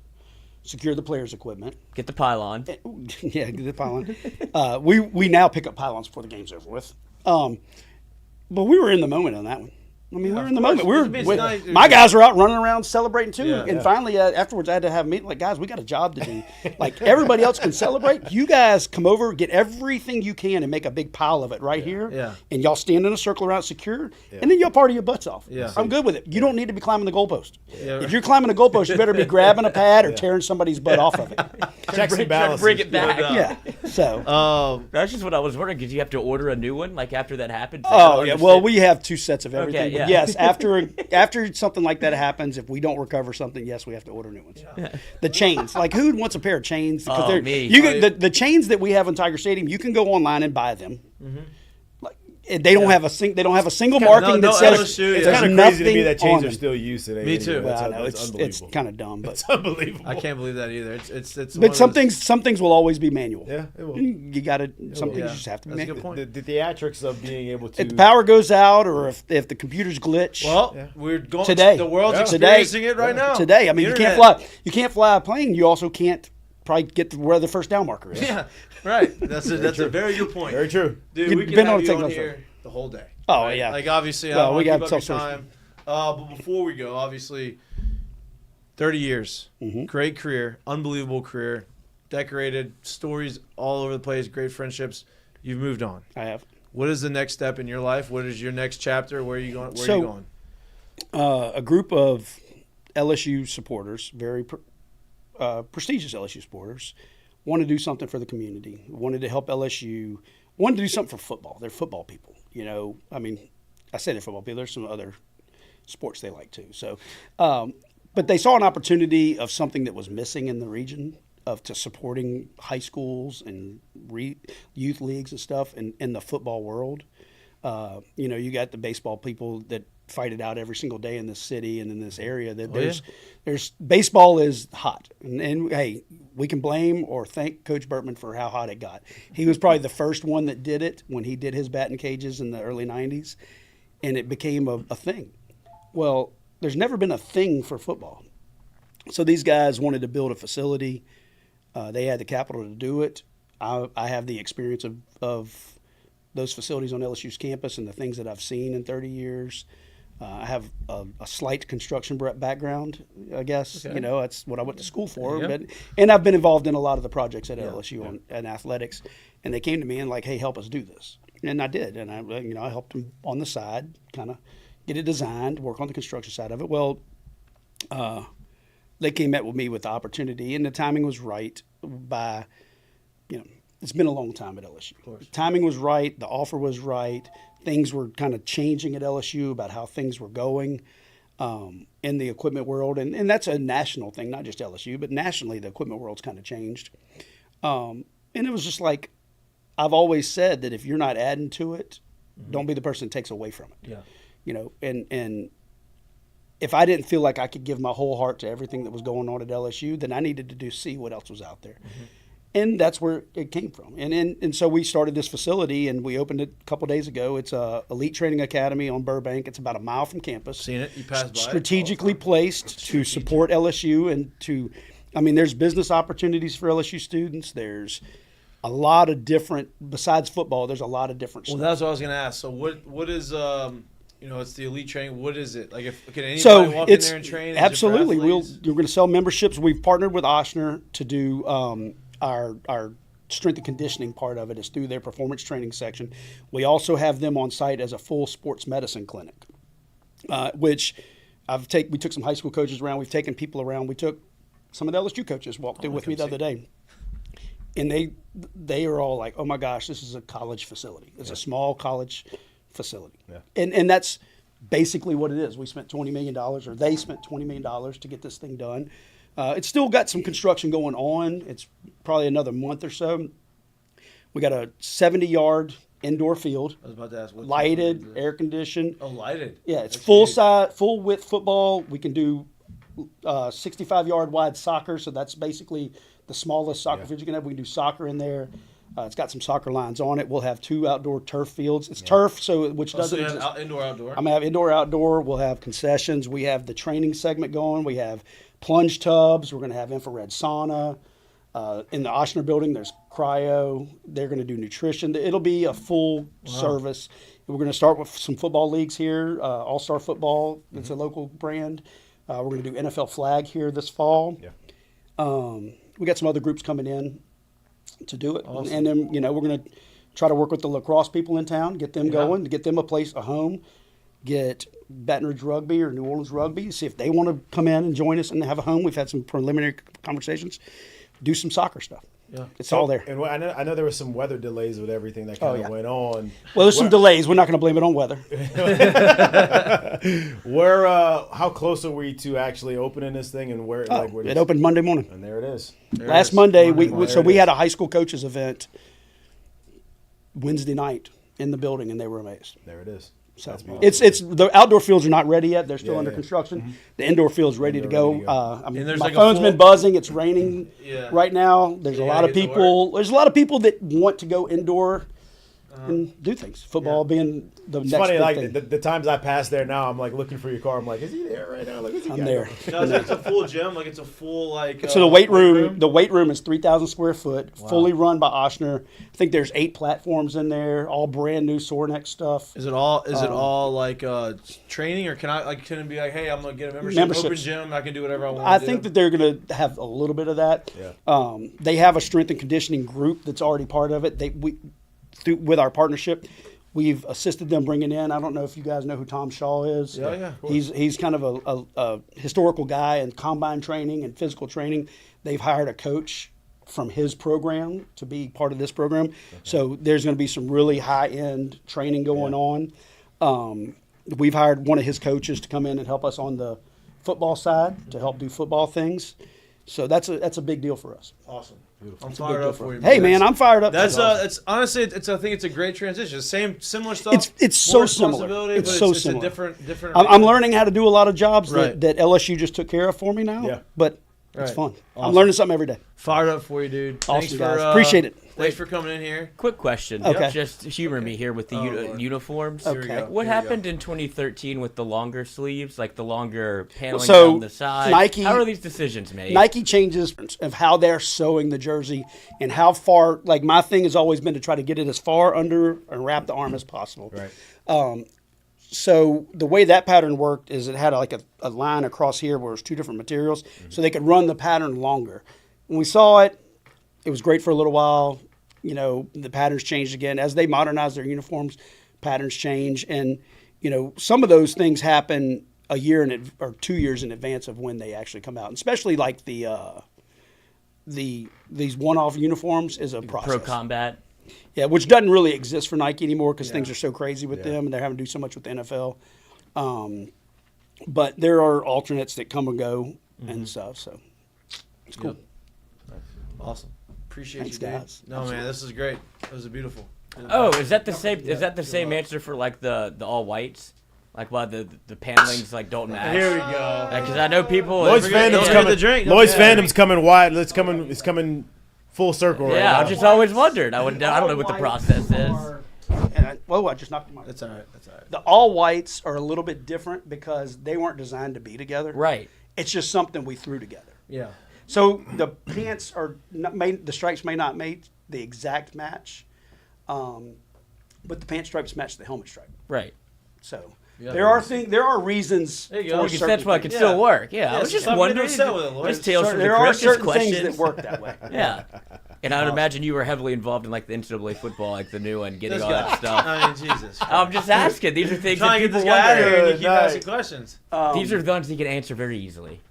secure the players' equipment. Get the pylon. Yeah, get the pylon. We now pick up pylons before the game's over with. But we were in the moment on that one. I mean, we were in the moment. My guys were out running around celebrating too. Yeah. And finally, afterwards, I had to have a meeting. Guys, we got a job to do. Everybody else can celebrate. You guys come over, get everything you can, and make a big pile of it right here. Yeah. And y'all stand in a circle around secure, and then y'all party your butts off. Yeah. I'm good with it. You don't need to be climbing the goalpost. Yeah. If you're climbing a goalpost, you better be grabbing a pad or tearing somebody's butt off of it. Checks and balances. Bring it back. Yeah. So. That's just what I was wondering. Did you have to order a new one after that happened? Oh yeah, well we have two sets of everything. Okay, But yeah. yes, after something like that happens, if we don't recover something, yes, we have to order new ones. Yeah. The chains, who wants a pair of chains? Because Oh, me. the chains that we have in Tiger Stadium, you can go online and buy them. They don't have a single marking that says LSU, It's yeah. kind of there's crazy to me nothing that chains on are them. still used today. Me too. Well, I know It's it's unbelievable. kind of dumb, but It's unbelievable. I can't believe that either. It's one but of some those- things will always be manual. Yeah, it will. You got to some things Yeah. you just have to be That's a manual. good point. The theatrics of being able to. If the power goes out or if the computers glitch. Well, we're going Today. The world's Yeah. experiencing it right now. Today, I mean, you can't Internet. fly. You can't fly a plane. You also can't probably get to where the first down marker is. Yeah, right. That's a very good point. Very true. Dude, You we can depend on have the you on technology. here the whole day. Oh, right? yeah. Obviously, Well, I don't we want got to keep up your self-service. time. But before we go, obviously, 30 years, great career, unbelievable career, decorated, stories all over the place, great friendships. You've moved on. I have. What is the next step in your life? What is your next chapter? Where are you going? Where So- are you going? A group of LSU supporters, very prestigious LSU supporters, wanted to do something for the community, wanted to help LSU, wanted to do something for football. They're football people. I mean, I say they're football people. There's some other sports they like too. So, but they saw an opportunity of something that was missing in the region to supporting high schools and youth leagues and stuff in the football world. You got the baseball people that fight it out every single day in this city and in this area. That there's baseball is hot, and hey, we can blame or thank Coach Burtman for how hot it got. He was probably the first one that did it when he did his batting cages in the early '90s, and it became a thing. Well, there's never been a thing for football, so these guys wanted to build a facility. They had the capital to do it. I have the experience of those facilities on LSU's campus and the things that I've seen in 30 years. I have a slight construction background, I guess. Okay. That's what I went to school for. Yeah. And I've been involved in a lot of the projects at LSU in athletics. And they came to me and hey, help us do this. And I did. And I helped them on the side, kind of get it designed, work on the construction side of it. Well, they met with me with the opportunity, and the timing was right. it's been a long time at LSU. The timing was right. The offer was right. Things were kind of changing at LSU about how things were going in the equipment world. And that's a national thing, not just LSU, but nationally the equipment world's kind of changed. And it was just like, I've always said that if you're not adding to it, don't be the person that takes away from it. Yeah. You know, and if I didn't feel like I could give my whole heart to everything that was going on at LSU, then I needed to see what else was out there. And that's where it came from. And so we started this facility, and we opened it a couple days ago. It's a Elite Training Academy on Burbank. It's about a mile from campus. Seen it? You passed by it? Strategically placed to support LSU and there's business opportunities for LSU students. There's a lot of different, besides football, there's a lot of different stuff. Well, that's what I was going to ask. So what is it's the Elite Training. What is it? Like, can anybody walk in there and train? Absolutely. We're going to sell memberships. We've partnered with Ochsner to do our strength and conditioning part of it is through their performance training section. We also have them on site as a full sports medicine clinic, which we took some high school coaches around. We've taken people around. We took some of the LSU coaches walked in with me the other day. And they are all like, oh my gosh, this is a college facility. It's a small college facility. Yeah. And that's basically what it is. We spent $20 million, or they spent $20 million to get this thing done. It's still got some construction going on. It's probably another month or so. We got a 70-yard indoor field. I was about to ask. Lighted, air conditioned. Oh, lighted. Yeah, it's full width football. We can do 65-yard wide soccer, so that's basically the smallest soccer field you can have. We can do soccer in there. It's got some soccer lines on it. We'll have 2 outdoor turf fields. It's turf, which doesn't so you exist. have indoor, outdoor. I'm going to have indoor, outdoor. We'll have concessions. We have the training segment going. We have plunge tubs. We're going to have infrared sauna. In the Ochsner building, there's cryo. They're going to do nutrition. It'll be a full service. We're going to start with some football leagues here. All-Star Football. It's a local brand. We're going to do NFL flag here this fall. Yeah. We got some other groups coming in to do it. Awesome. And then, we're going to try to work with the lacrosse people in town, get them going, to get them a home, get Baton Rouge Rugby or New Orleans Rugby, see if they want to come in and join us and have a home. We've had some preliminary conversations. Do some soccer stuff. Yeah. It's all there. And I know there was some weather delays with everything that kind of went on. Well, there's some delays. We're not going to blame it on weather. How close are we to actually opening this thing, and where? It opened Monday morning. And there it is. Last Monday, we had a high school coaches event Wednesday night in the building, and they were amazed. There it is. So it's the outdoor fields are not ready yet. They're still under construction. Mm-hmm. The indoor field's ready to go. My phone's been buzzing. It's raining right now. There's a lot of people. There's a lot of people that want to go indoor and do things. Football being the next funny, big thing. The times I pass there now, I'm like looking for your car. I'm like, is he there right now? Like, I'm there. No, it's a full gym. Like, it's a full So the weight room. The weight room is 3,000 square foot, fully run by Ochsner. I think there's 8 platforms in there, all brand new Sornex stuff. Is it all like training, or can it be like, hey, I'm gonna get a membership, open gym, I can do whatever I want? I think that they're gonna have a little bit of that. Yeah. They have a strength and conditioning group that's already part of it. With our partnership, we've assisted them bringing in. I don't know if you guys know who Tom Shaw is. Yeah. He's kind of a historical guy in combine training and physical training. They've hired a coach from his program to be part of this program. Okay. So there's going to be some really high-end training going on. We've hired one of his coaches to come in and help us on the football side to help do football things. So that's a big deal for us. Awesome. Beautiful. I'm fired up for you. Hey man, I'm fired up. That's it's honestly, I think it's a great transition. Similar stuff. It's so similar. It's a different. I'm learning how to do a lot of jobs that LSU just took care of for me now. Yeah. But it's fun. Awesome. I'm learning something every day. Fired up for you, dude. Awesome, guys. Appreciate it. Thanks for coming in here. Quick question. Okay. Just humor me here with the uniforms. Okay. What happened in 2013 with the longer sleeves, like the longer paneling So, down the side? Nike- How are these decisions made? Nike changes of how they're sewing the jersey and how far. Like my thing has always been to try to get it as far under and wrap the arm as possible. Right. So the way that pattern worked is it had like a line across here where it was 2 different materials, so they could run the pattern longer. When we saw it, it was great for a little while. The patterns changed again. As they modernize their uniforms, patterns change. And, some of those things happen a year or 2 years in advance of when they actually come out. And especially like the these one-off uniforms is a process. Pro combat. Yeah, which doesn't really exist for Nike anymore because things are so crazy with them, and they're having to do so much with the NFL. But there are alternates that come and go and stuff. So it's cool. Yep. Awesome. Appreciate Thanks, you, dude. guys. No, man, this is great. This is beautiful. Oh, is that the same? Is that the same answer for like the all whites? Like why the panelings like don't match? Here we go. Because I know people. Lloyd's fandom's coming. the drink. Lloyd's Yeah. fandom's coming wide. It's coming full circle right Yeah, now. I just always wondered. I don't know what the process is. And I just knocked them out. That's all right. That's all right. The all whites are a little bit different because they weren't designed to be together. Right. It's just something we threw together. Yeah. So the pants are the stripes may not make the exact match, but the pant stripes match the helmet stripe. Right. So Yeah. there are reasons. There you go. for Because certain That's why it things. could still work. Yeah, I Yeah, was just stop wondering. getting upset with it, Lloyd. Just tales from the There are crypt, just certain questions. things that work that way. Yeah. And I would imagine you were heavily involved in like the NCAA football, like the new one, getting This all guy. that stuff. I mean, Jesus. I'm just asking. These are things that Trying to get people this guy out of wonder. here and you keep Nice. asking questions. These are the ones you can answer very easily.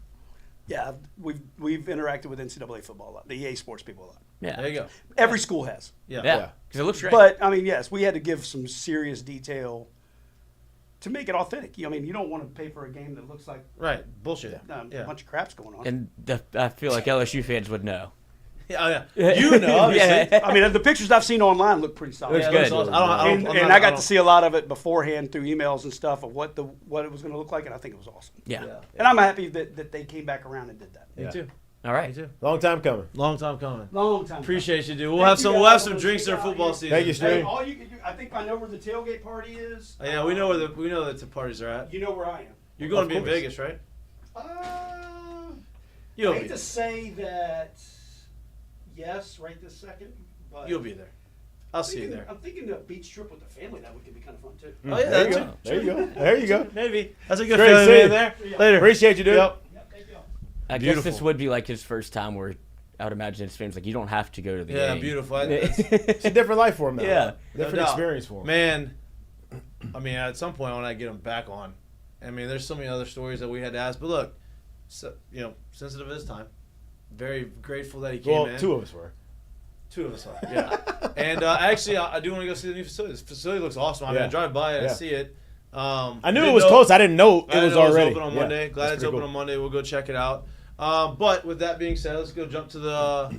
Yeah, we've interacted with NCAA football a lot, the EA Sports people a lot. Yeah. There you go. Every school has. Yeah. Yeah. Because it looks great. But I mean, yes, we had to give some serious detail to make it authentic. I mean, you don't want to pay for a game that looks like Right. Bullshit. a Yeah. bunch of crap's going on. And I feel like LSU fans would know. Yeah. You know, obviously. Yeah. I mean, the pictures I've seen online look pretty solid. Looks Yeah, it good. looks awesome. I don't, And I got to see a lot of it beforehand through emails and stuff of what it was going to look like, and I think it was awesome. Yeah. Yeah. And I'm happy that they came back around and did that. Me too. All right. Me too. Long time coming. Long time coming. Long time. Appreciate you, dude. Thank We'll have you some. guys. We'll have some We'll drinks see during y'all football here. season. Thank you, Hey, String. all you can do, I think I know where the tailgate party is. Yeah, we know that the parties are at. You know where I am. You're going Of to be in course. Vegas, right? I You'll hate be. to say that yes, right this second, but You'll be there. I'll see you there. I'm thinking a beach trip with the family that would be kind of fun too. Oh yeah, There you that's go. There you go. There you go. Maybe that's a good Great feeling seeing man you. there. Later. Appreciate you, dude. Yep. Yep, thank you. I guess Beautiful. this would be like his first time where I would imagine his fans like, you don't have to go to the Yeah, game. beautiful. It's a different life for him now. Yeah. Different No doubt. experience for him. Man, I mean, at some point when I get him back on, I mean, there's so many other stories that we had to ask. But look, so, sensitive of his time. Very grateful that he came Well, in. two of us were. Two of us are, yeah. And actually, I do want to go see the new facility. This facility looks awesome. I mean, Yeah. I drive by and I Yeah. see it. I knew didn't it was know- close. I didn't know it I didn't was know already. open on Yeah. Monday. Glad That's it's pretty open cool. on Monday. We'll go check it out. But with that being said, let's go jump to the.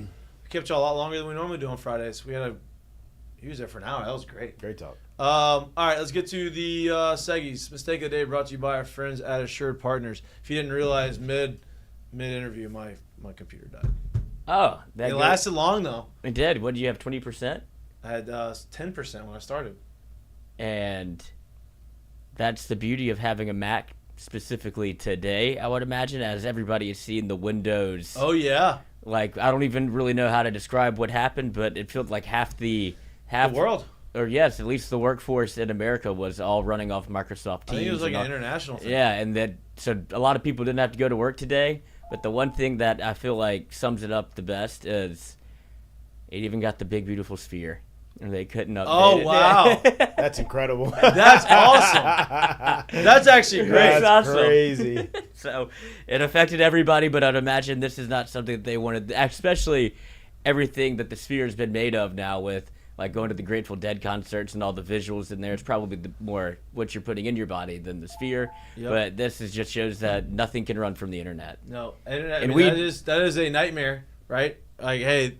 Kept you a lot longer than we normally do on Fridays. He was there for an hour. That was great. Great talk. All right, let's get to the Seggies. Mistake of the day brought to you by our friends at Assured Partners. If you didn't realize, mid interview, my computer died. Oh, that It good. lasted long though. It did. What did you have? 20%, I had 10% when I started. and that's the beauty of having a Mac specifically today. I would imagine, as everybody is seeing the Windows. Oh yeah, Like I don't even really know how to describe what happened, but it felt like half the world. or yes, at least the workforce in America was all running off Microsoft Teams. I think it was like and an all- international thing. Yeah, and that so a lot of people didn't have to go to work today. But the one thing that I feel like sums it up the best is it even got the big beautiful sphere, and they couldn't update Oh it. wow, That's incredible. that's awesome. That's actually great. That's awesome. crazy. So it affected everybody, but I'd imagine this is not something that they wanted, especially everything that the sphere has been made of now with like going to the Grateful Dead concerts and all the visuals in there. It's probably the more what you're putting in your body than the sphere. Yep. But this just shows that nothing can run from the internet. No, internet. And I mean, we- that is a nightmare, right? Like, hey,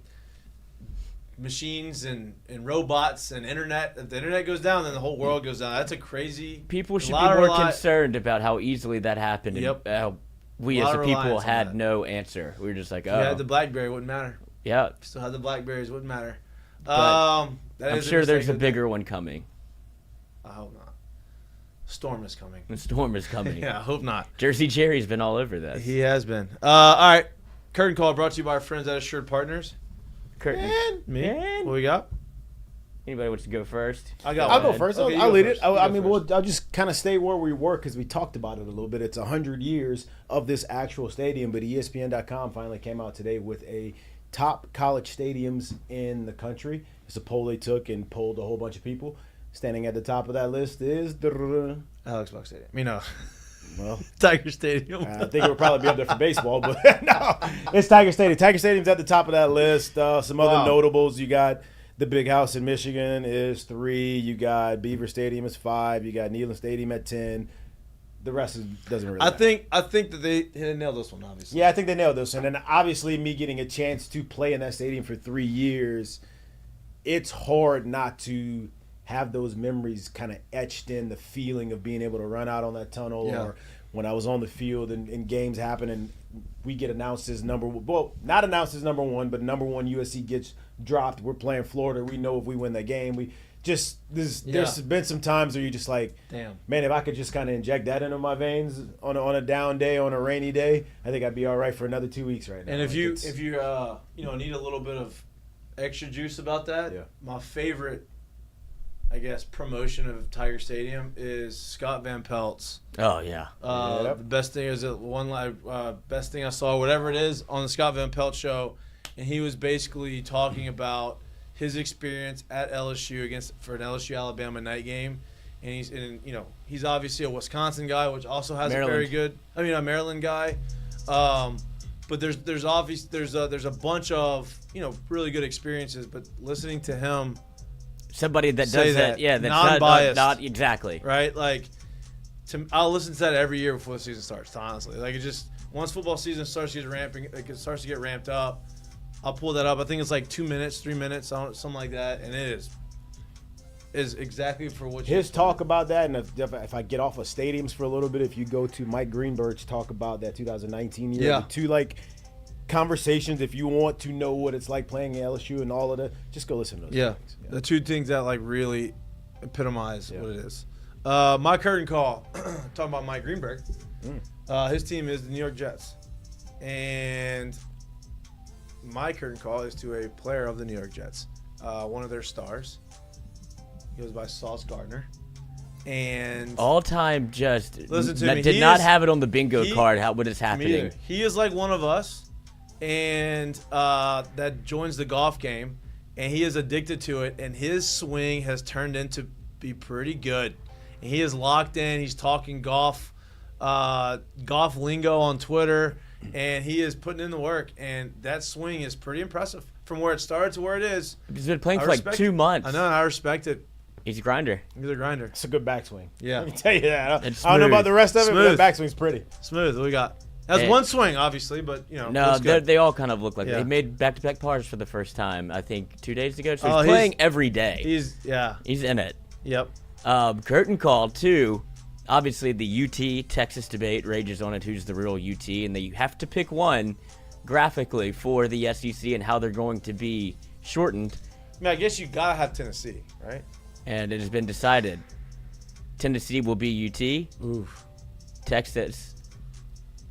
machines and robots and internet. If the internet goes down, then the whole world goes down. That's a crazy. People should a be lot of more rely- concerned about how easily that happened Yep. and how we A as lot a of people reliance on had that. no answer. We were just like, If you had oh, the BlackBerry, it wouldn't matter. yeah. If you still had the BlackBerries, it wouldn't matter. But That I'm is sure there's mistake a of the day. bigger one coming. I hope not. Storm is coming. The storm is coming. Yeah, I hope not. Jersey Jerry's been all over this. He has been. All right. Curtain call brought to you by our friends at Assured Partners. Curtain. Me. Man. What we got? Anybody wants to go first? I got I'll one. go first. Okay, you I'll go lead first. it. You I go mean, first. I'll just kind of stay where we were because we talked about it a little bit. It's 100 years of this actual stadium, but ESPN.com finally came out today with a top college stadiums in the country. It's a poll they took and polled a whole bunch of people. Standing at the top of that list is Alex Buck Stadium. Me no. Well, Tiger Stadium. I think it would probably be up there for baseball, but no, it's Tiger Stadium. Tiger Stadium's at the top of that list. Some other notables, you got the Big House in Michigan is 3. You got Beaver Stadium is 5. You got Neyland Stadium at 10. The rest doesn't really matter. I think that they nailed this one, obviously. Yeah, I think they nailed this. And then obviously me getting a chance to play in that stadium for 3 years, it's hard not to have those memories kind of etched in, the feeling of being able to run out on that tunnel or when I was on the field and games happen and we get announced as not announced as number 1, but number 1 USC gets dropped. We're playing Florida. We know if we win that game, there's been some times where you're just like, damn, man, if I could just kind of inject that into my veins on a down day, on a rainy day, I think I'd be all right for another 2 weeks right now. And if you need a little bit of extra juice about that, my favorite, I guess, promotion of Tiger Stadium is Scott Van Pelt's. Oh yeah. The best thing is best thing I saw, whatever it is, on the Scott Van Pelt show, and he was basically talking about his experience at LSU for an LSU Alabama night game, and he's obviously a Wisconsin guy, which also has a Maryland guy, but there's a bunch of really good experiences, but listening to him. Somebody that does that, that's non-biased, not exactly right. Like, I'll listen to that every year before the season starts. Honestly, like once football season starts to get ramped up, I'll pull that up. I think it's like 2 minutes, 3 minutes, something like that, and it is exactly for what his talk about that. And if I get off of stadiums for a little bit, if you go to Mike Greenberg's talk about that 2019 year, the 2 conversations, if you want to know what it's like playing at LSU and all of that, just go listen to those things. The 2 things that really epitomize what it is. My curtain call, talking about Mike Greenberg, his team is the New York Jets, and my curtain call is to a player of the New York Jets, one of their stars. He goes by Sauce Gardner. And all-time just listen to me. Did not have it on the bingo card. What is happening? He is like one of us, and that joins the golf game, and he is addicted to it. And his swing has turned into be pretty good. And he is locked in. He's talking golf lingo on Twitter, and he is putting in the work. And that swing is pretty impressive from where it started to where it is. He's been playing for like 2 months. I know, and I respect it. He's a grinder. He's a grinder. It's a good backswing. Yeah. Let me tell you that. I don't know about the rest of it, but that backswing's pretty. Smooth. What we got? That's one swing, obviously, but, No, they all kind of look like they made back-to-back pars for the first time, I think, 2 days ago. So he's playing every day. He's in it. Yep. Curtain call, too. Obviously, the UT-Texas debate rages on it. Who's the real UT? And you have to pick one graphically for the SEC and how they're going to be shortened. I mean, I guess you got to have Tennessee, right? And it has been decided. Tennessee will be UT. Oof. Texas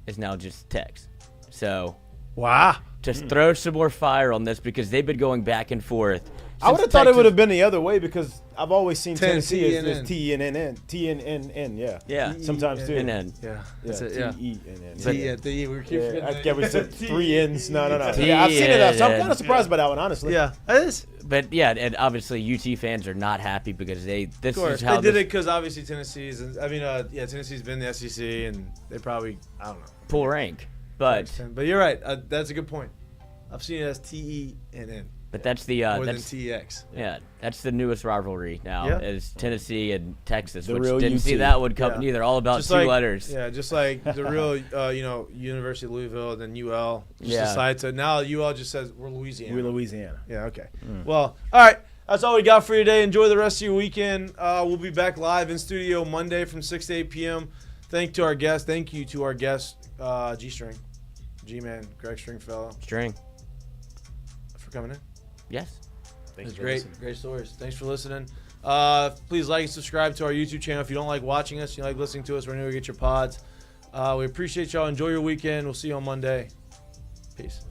is now just Tex. So, wow. Just throw some more fire on this because they've been going back and forth. I would have thought it would have been the other way because I've always seen Tennessee as T-N-N-N. T-N-N-N, yeah. Yeah. Sometimes too. N-N. Yeah. That's it, yeah. T-E-N-N. T-E. We keep forgetting I get we said 3 N's. No. T-E-N-N. Yeah, I've seen it. So I'm kind of surprised by that one, honestly. Yeah, it is. But yeah, and obviously UT fans are not happy because this is how they did it because obviously Tennessee's been the SEC and they probably I don't know pull rank, but you're right. That's a good point. I've seen it as T-E-N-N. But that's the more that's than TX. Yeah, that's the newest rivalry now is Tennessee and Texas, the which real didn't UT. see that one coming either. All about just 2 letters. Yeah, just like the real University of Louisville, then UL just decided to now UL just says we're Louisiana. We're Louisiana. Yeah, okay. Well, all right. That's all we got for you today. Enjoy the rest of your weekend. We'll be back live in studio Monday from 6 to 8 p.m. Thank you to our guest, G-String, G-Man, Greg Stringfellow. String. For coming in. Yes. It's great stories. Thanks for listening. Please like and subscribe to our YouTube channel if you don't like watching us. You like listening to us wherever you get your pods. We appreciate y'all. Enjoy your weekend. We'll see you on Monday. Peace.